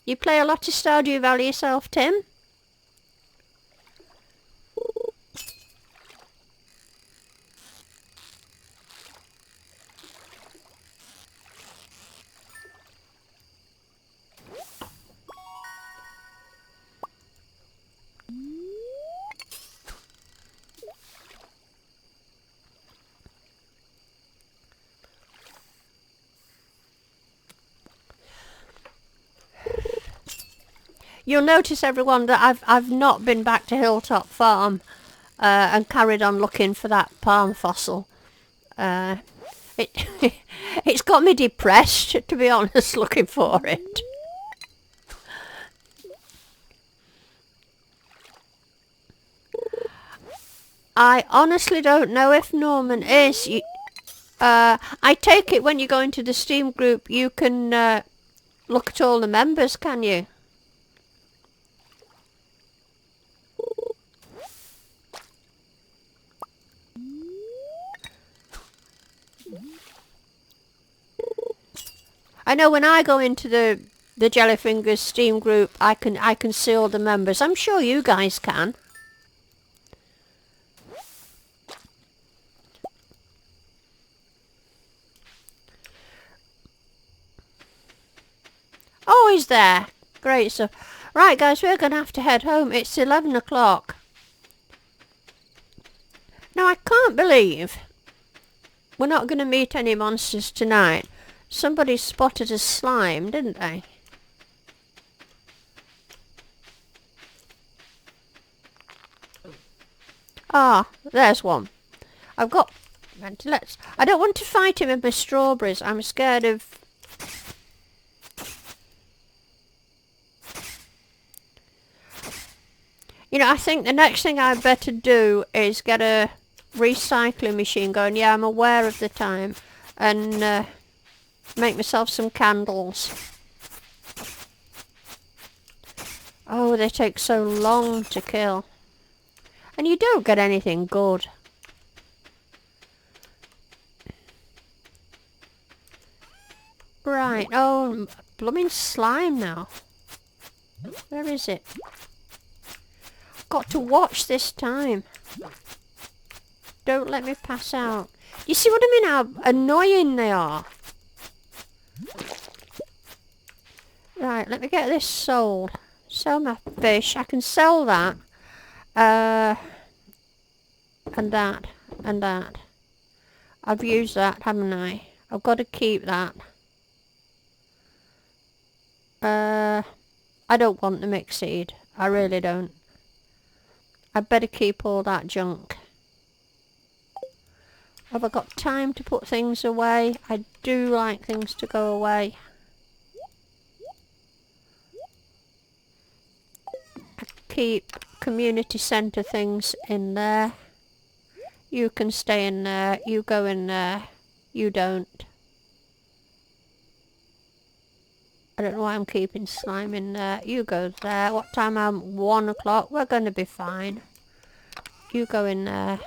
You play a lot of Stardew Valley yourself, Tim? You'll notice, everyone, that I've not been back to Hilltop Farm and carried on looking for that palm fossil. It's got me depressed, to be honest, looking for it. I honestly don't know if Norman is. I take it when you go into the Steam group, you can look at all the members, can you? I know when I go into the Jellyfingers Steam group, I can see all the members. I'm sure you guys can. Oh, he's there. Great stuff. Right, guys, we're going to have to head home. It's 11 o'clock. Now, I can't believe we're not going to meet any monsters tonight. Somebody spotted a slime, didn't they? Ah, there's one. I've got let's... I don't want to fight him with my strawberries. I'm scared of... You know, I think the next thing I'd better do is get a recycling machine going. Yeah, I'm aware of the time. And make myself some candles. Oh, they take so long to kill. And you don't get anything good. Right, oh, blooming slime now. Where is it? Got to watch this time. Don't let me pass out. You see what I mean? How annoying they are. Right, let me get this sold. Sell my fish. I can sell that. And that. And that. I've used that, haven't I? I've got to keep that. I don't want the mixed seed. I really don't. I'd better keep all that junk. Have I got time to put things away? I do like things to go away. I keep community centre things in there. You can stay in there. You go in there. You don't. I don't know why I'm keeping slime in there. You go there. What time am 1 o'clock? We're going to be fine. You go in there.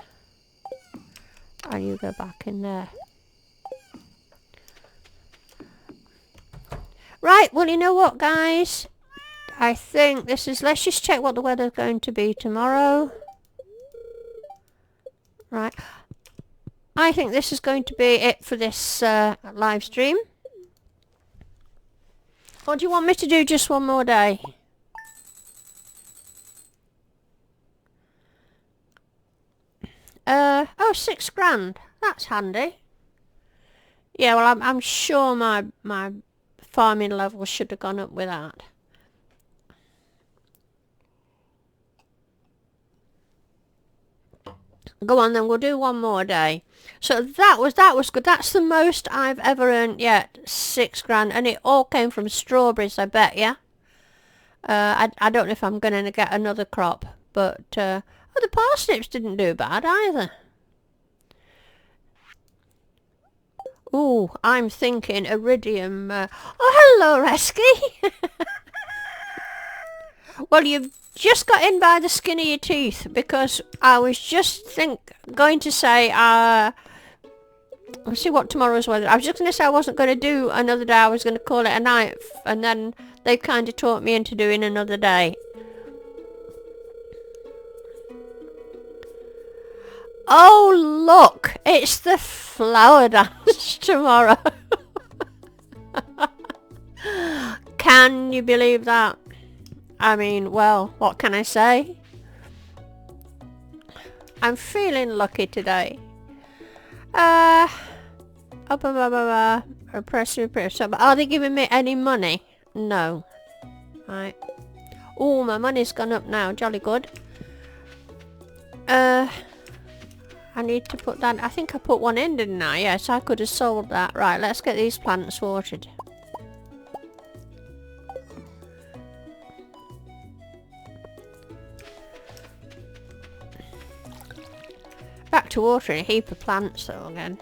And you go back in there. Right, well, you know what, guys? I think this is... Let's just check what the weather's going to be tomorrow. Right. I think this is going to be it for this live stream. Or do you want me to do just one more day? Oh, £6 grand. That's handy. Yeah, well, I'm sure my farming level should have gone up with that. Go on then, we'll do one more day. So that was good. That's the most I've ever earned yet. £6 grand, and it all came from strawberries, I bet, yeah? I don't know if I'm going to get another crop, but oh, the parsnips didn't do bad either. Ooh, I'm thinking iridium. Oh, hello, Resky. Well, you've just got in by the skin of your teeth, because I was just going to say, let's see what tomorrow's weather. I was just going to say I wasn't going to do another day. I was going to call it a night, and then they kind of talked me into doing another day. Oh, look, it's the flower dance tomorrow. Can you believe that? I mean, well, what can I say? I'm feeling lucky today. Are they giving me any money? No. Right. Oh, my money's gone up now. Jolly good. I need to put that... I think I put one in, didn't I? Yes, I could have sold that. Right, let's get these plants watered. Back to watering a heap of plants though again.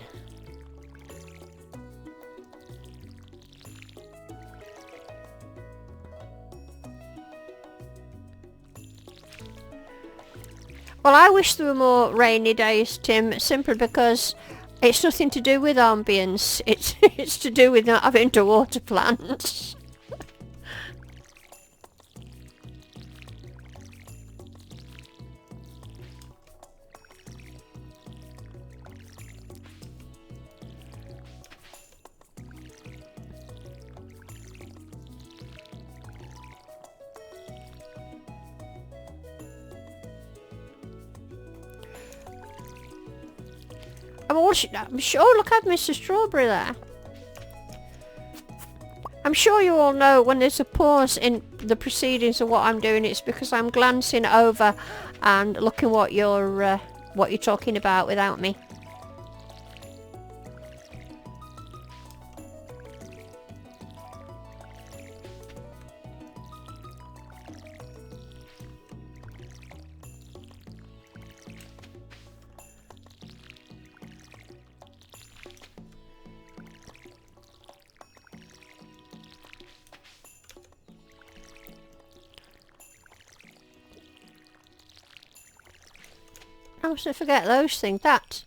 Well, I wish there were more rainy days, Tim, simply because it's nothing to do with ambience. It's to do with not having to water plants. I'm sure, look, I've missed a strawberry there. I'm sure you all know when there's a pause in the proceedings of what I'm doing, it's because I'm glancing over and looking what you're talking about without me. I mustn't forget those things. That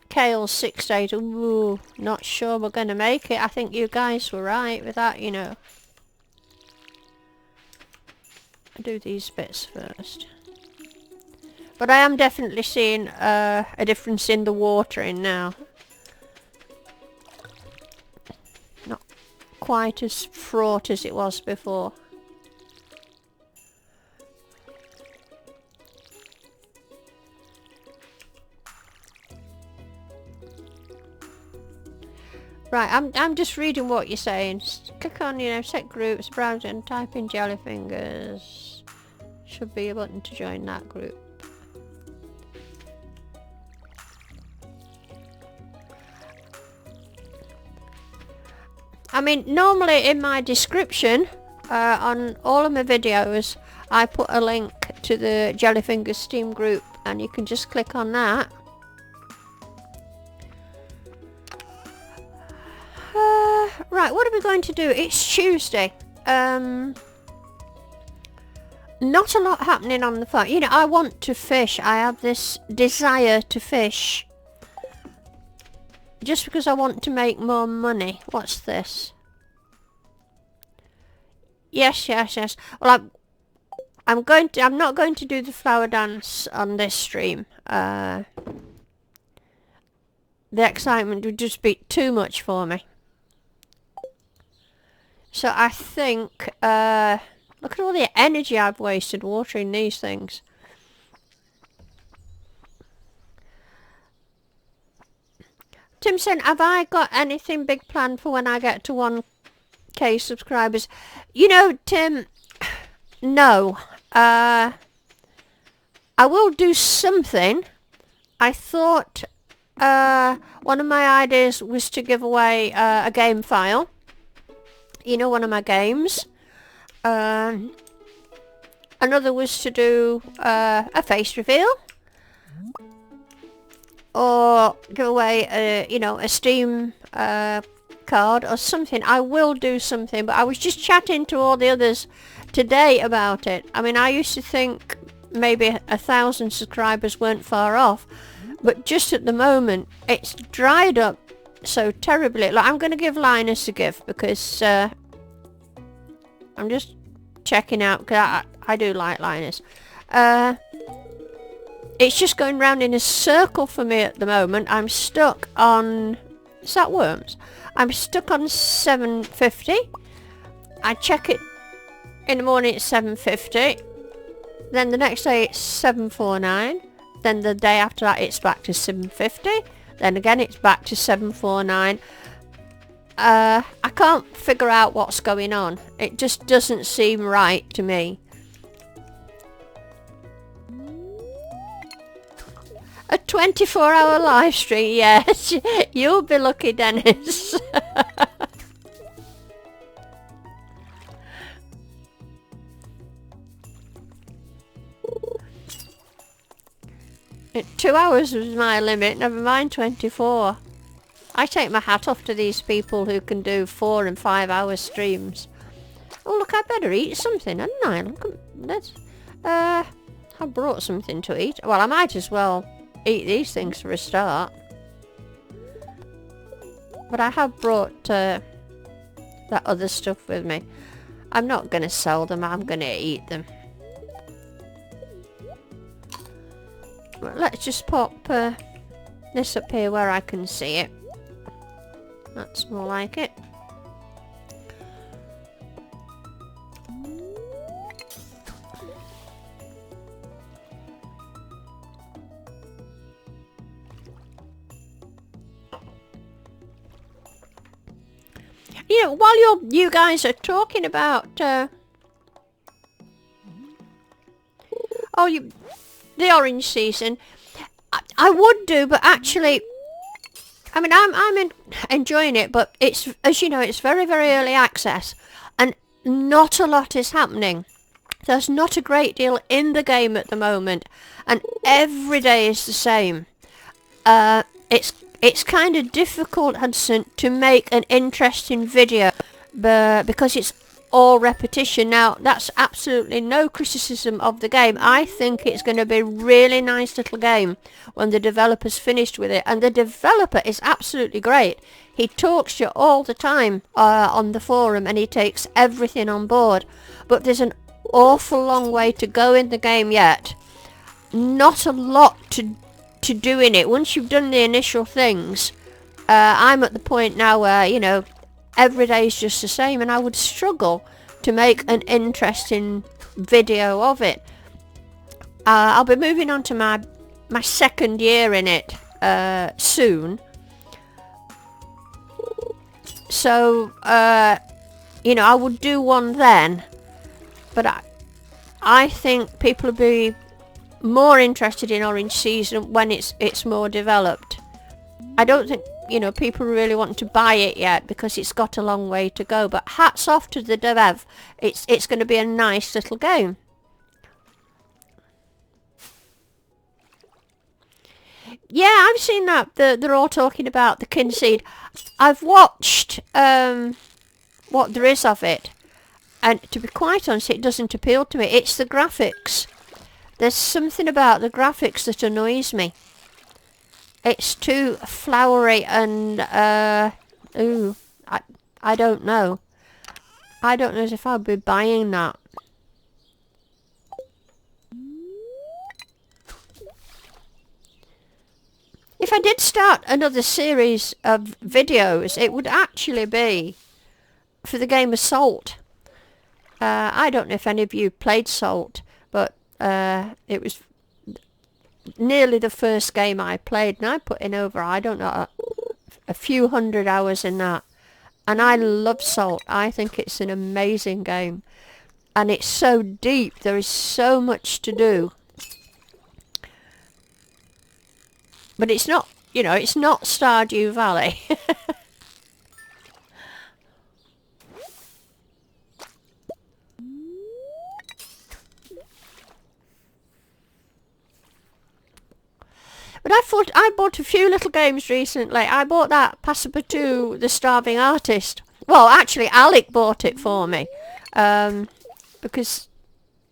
Kale's 6 days. Ooh, not sure we're going to make it. I think you guys were right with that, you know. I'll do these bits first. But I am definitely seeing a difference in the watering now. Not quite as fraught as it was before. Right, I'm just reading what you're saying. Just click on, you know, set groups, browse and type in jellyfingers. Should be a button to join that group. I mean, normally in my description on all of my videos, I put a link to the Jellyfingers Steam group, and you can just click on that. Right, what are we going to do? It's Tuesday. Not a lot happening on the farm. You know, I want to fish. I have this desire to fish. Just because I want to make more money. What's this? Yes. Well, I'm not going to do the flower dance on this stream. The excitement would just be too much for me. So I think, look at all the energy I've wasted watering these things. Tim said, have I got anything big planned for when I get to 1k subscribers? You know, Tim, no. I will do something. I thought one of my ideas was to give away a game file. You know, one of my games. Another was to do a face reveal. Or give away you know, a Steam card or something. I will do something, but I was just chatting to all the others today about it. I mean, I used to think maybe 1,000 subscribers weren't far off, but just at the moment it's dried up so terribly. Like, I'm going to give Linus a gift because I'm just checking out, because I do like Linus. It's just going round in a circle for me at the moment. I'm stuck on... Is that worms? I'm stuck on 750. I check it in the morning, it's 750. Then the next day it's 749. Then the day after that it's back to 750. Then again it's back to 749. I can't figure out what's going on. It just doesn't seem right to me. A 24-hour live stream, yes. You'll be lucky, Dennis. At 2 hours was my limit, never mind 24. I take my hat off to these people who can do 4 and 5 hour streams. Oh look, I better eat something, hadn't I? Look at this. I brought something to eat. Well, I might as well eat these things for a start. But I have brought that other stuff with me. I'm not going to sell them, I'm going to eat them. Well, let's just pop this up here where I can see it. That's more like it. You know, while you guys are talking about the orange season, I would do, but actually, I mean, I'm enjoying it, but it's, as you know, it's very, very early access, and not a lot is happening. There's not a great deal in the game at the moment, and every day is the same. It's kind of difficult, Hudson, to make an interesting video, because it's all repetition. Now, that's absolutely no criticism of the game. I think it's going to be a really nice little game when the developer's finished with it. And the developer is absolutely great. He talks to you all the time on the forum, and he takes everything on board. But there's an awful long way to go in the game yet. Not a lot to do in it. Once you've done the initial things, I'm at the point now where, you know, every day is just the same, and I would struggle to make an interesting video of it. I'll be moving on to my second year in it soon. So, you know, I would do one then, but I think people will be more interested in Orange Season when it's more developed. I don't think, you know, people really want to buy it yet because it's got a long way to go, but hats off to the dev. It's going to be a nice little game. Yeah, I've seen that. They're all talking about the Kinseed. I've watched what there is of it, and to be quite honest, it doesn't appeal to me. It's the graphics. There's something about the graphics that annoys me. It's too flowery and, ooh, I don't know. I don't know if I'll be buying that. If I did start another series of videos, it would actually be for the game of Salt. I don't know if any of you played Salt, but it was nearly the first game I played, and I put in over, I don't know, a few hundred hours in that. And I love Salt. I think it's an amazing game. And it's so deep. There is so much to do. But it's not, you know, it's not Stardew Valley. But I bought a few little games recently. I bought that Passepartout, The Starving Artist. Well, actually, Alec bought it for me. Because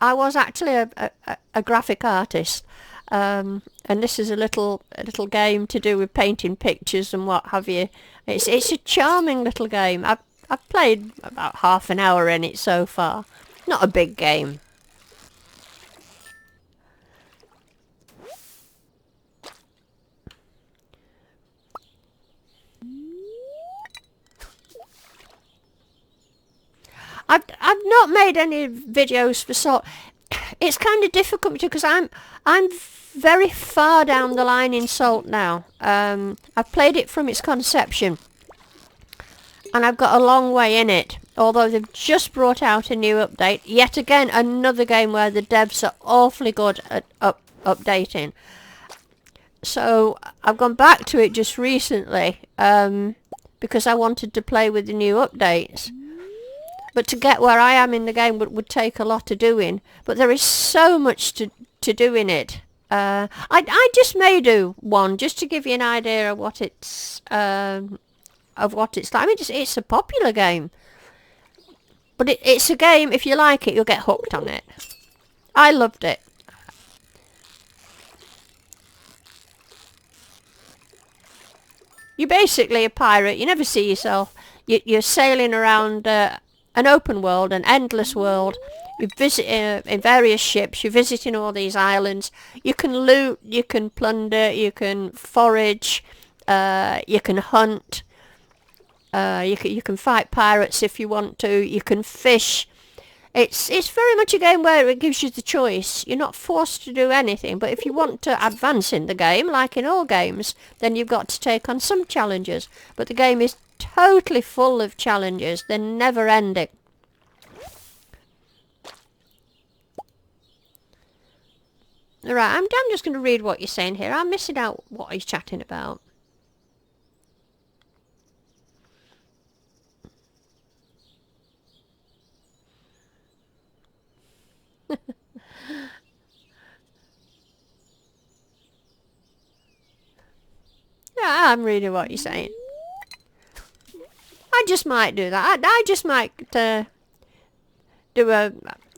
I was actually a graphic artist. And this is a little game to do with painting pictures and what have you. It's a charming little game. I've played about half an hour in it so far. Not a big game. I've not made any videos for Salt. It's kind of difficult because I'm very far down the line in Salt now. I've played it from its conception, and I've got a long way in it. Although they've just brought out a new update, yet again another game where the devs are awfully good at updating. So I've gone back to it just recently because I wanted to play with the new updates. But to get where I am in the game would take a lot of doing. But there is so much to do in it. I just may do one just to give you an idea of what it's like. I mean, it's a popular game. But it's a game, if you like it, you'll get hooked on it. I loved it. You're basically a pirate. You never see yourself. You're sailing around an open world, an endless world. You visit in various ships. You're visiting all these islands. You can loot, you can plunder, you can forage, you can hunt, you can fight pirates if you want to. You can fish. It's very much a game where it gives you the choice. You're not forced to do anything, but if you want to advance in the game, like in all games, then you've got to take on some challenges. But the game is totally full of challenges. They're never ending. Right, I'm just going to read what you're saying here. I'm missing out what he's chatting about. Yeah, I'm reading what you're saying. I just might do that. I just might do a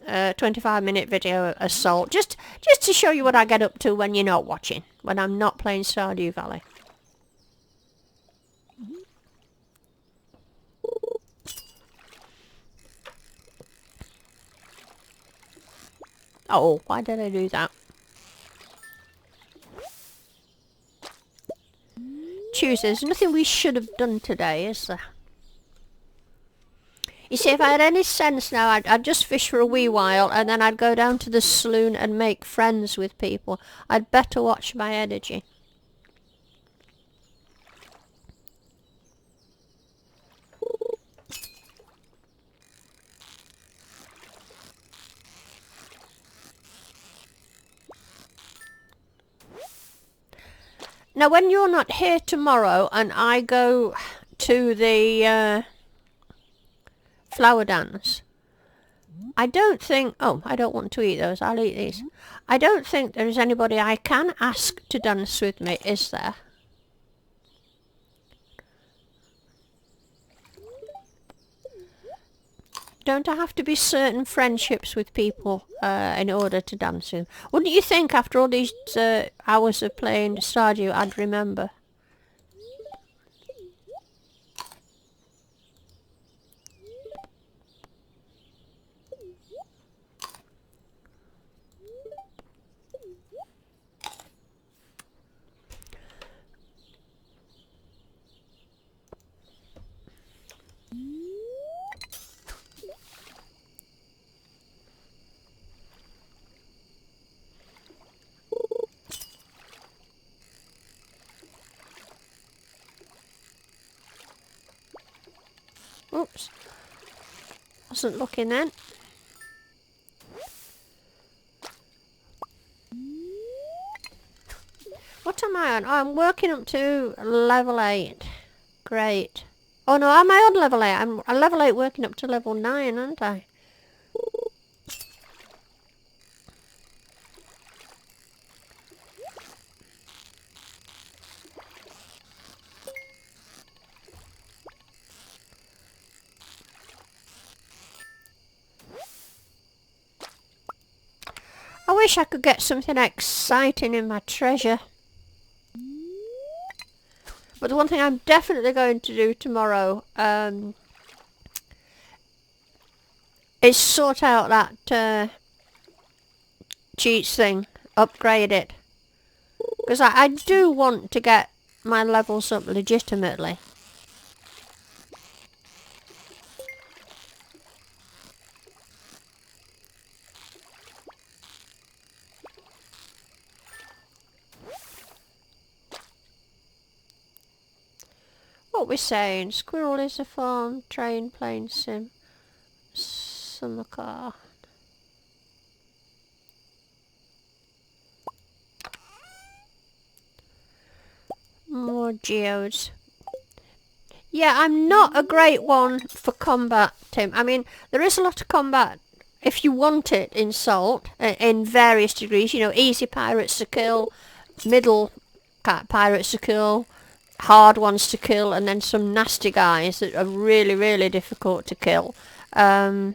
25-minute video assault, just to show you what I get up to when you're not watching, when I'm not playing Stardew Valley. Oh, why did I do that? Tuesday, there's nothing we should have done today, is there? You see, if I had any sense now, I'd just fish for a wee while, and then I'd go down to the saloon and make friends with people. I'd better watch my energy. Now, when you're not here tomorrow and I go to the flower dance, I don't think... Oh, I don't want to eat those. I'll eat these. I don't think there is anybody I can ask to dance with me, is there? Don't I have to be certain friendships with people in order to dance with them? Wouldn't you think after all these hours of playing Stardew I'd remember? Oops. Wasn't looking then. What am I on? Oh, I'm working up to level 8. Great. Oh no, am I on level 8? I'm on level 8 working up to level 9, aren't I? I wish I could get something exciting in my treasure. But the one thing I'm definitely going to do tomorrow is sort out that cheats thing, upgrade it. Because I do want to get my levels up legitimately. What we're saying, squirrel is a farm, train, plane, sim, summer car. More geodes. Yeah, I'm not a great one for combat, Tim. I mean, there is a lot of combat if you want it in Salt, in various degrees. You know, easy pirates to kill, middle pirates to kill, hard ones to kill, and then some nasty guys that are really, really difficult to kill. But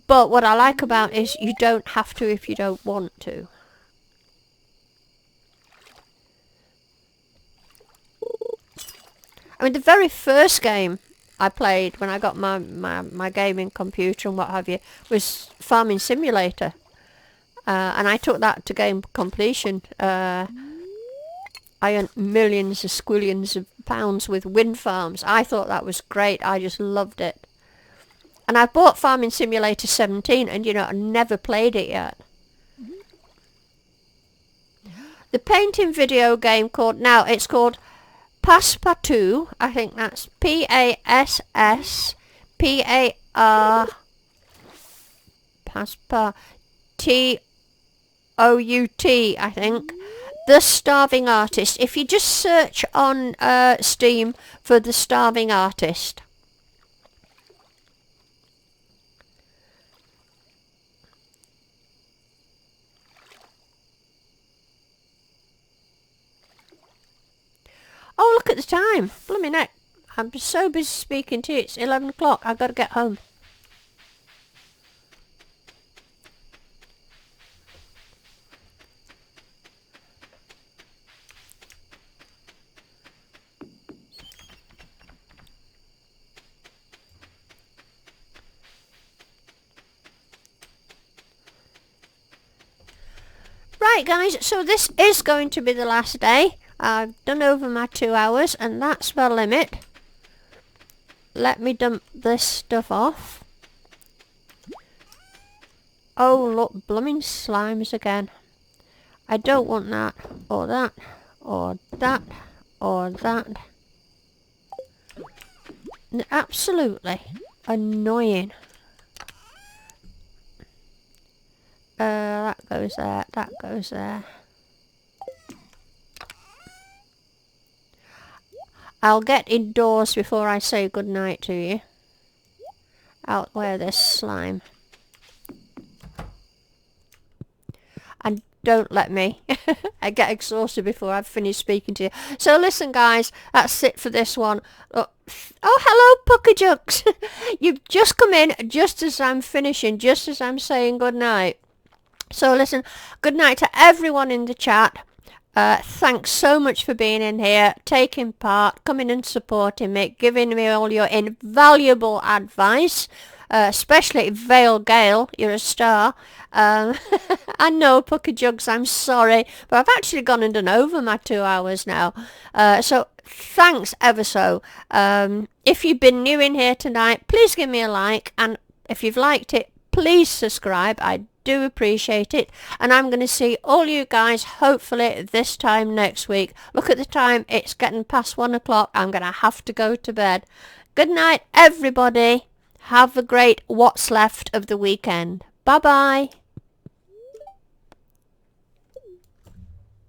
what I like about it is you don't have to if you don't want to. I mean, the very first game I played when I got my gaming computer and what have you was Farming Simulator. And I took that to game completion. I earned millions of squillions of pounds with wind farms. I thought that was great. I just loved it. And I bought Farming Simulator 17 and, you know, I never played it yet. The painting video game called... Now, it's called Passepartout. I think that's P-A-S-S-P-A-R... Passepartout. T-O-U-T, I think. The Starving Artist. If you just search on Steam for The Starving Artist. Oh, look at the time. Blooming heck. I'm so busy speaking to you. It's 11 o'clock. I've got to get home. Right guys, so this is going to be the last day. I've done over my 2 hours and that's the limit. Let me dump this stuff off. Oh look, blooming slimes again. I don't want that, or that, or that, or that. Absolutely annoying. That goes there, that goes there. I'll get indoors before I say goodnight to you. Outwear this slime. And don't let me. I get exhausted before I've finished speaking to you. So listen guys, that's it for this one. Oh hello Puckerjucks. You've just come in just as I'm finishing, just as I'm saying goodnight. So listen, good night to everyone in the chat. Thanks so much for being in here, taking part, coming and supporting me, giving me all your invaluable advice, especially Vale Gale, you're a star. I know, Puckerjugs, I'm sorry, but I've actually gone and done over my 2 hours now. So thanks ever so. If you've been new in here tonight, please give me a like, and if you've liked it, please subscribe. I do appreciate it, and I'm going to see all you guys hopefully this time next week. Look at the time, it's getting past 1 o'clock. I'm going to have to go to bed. Good night everybody. Have a great what's left of the weekend. Bye bye.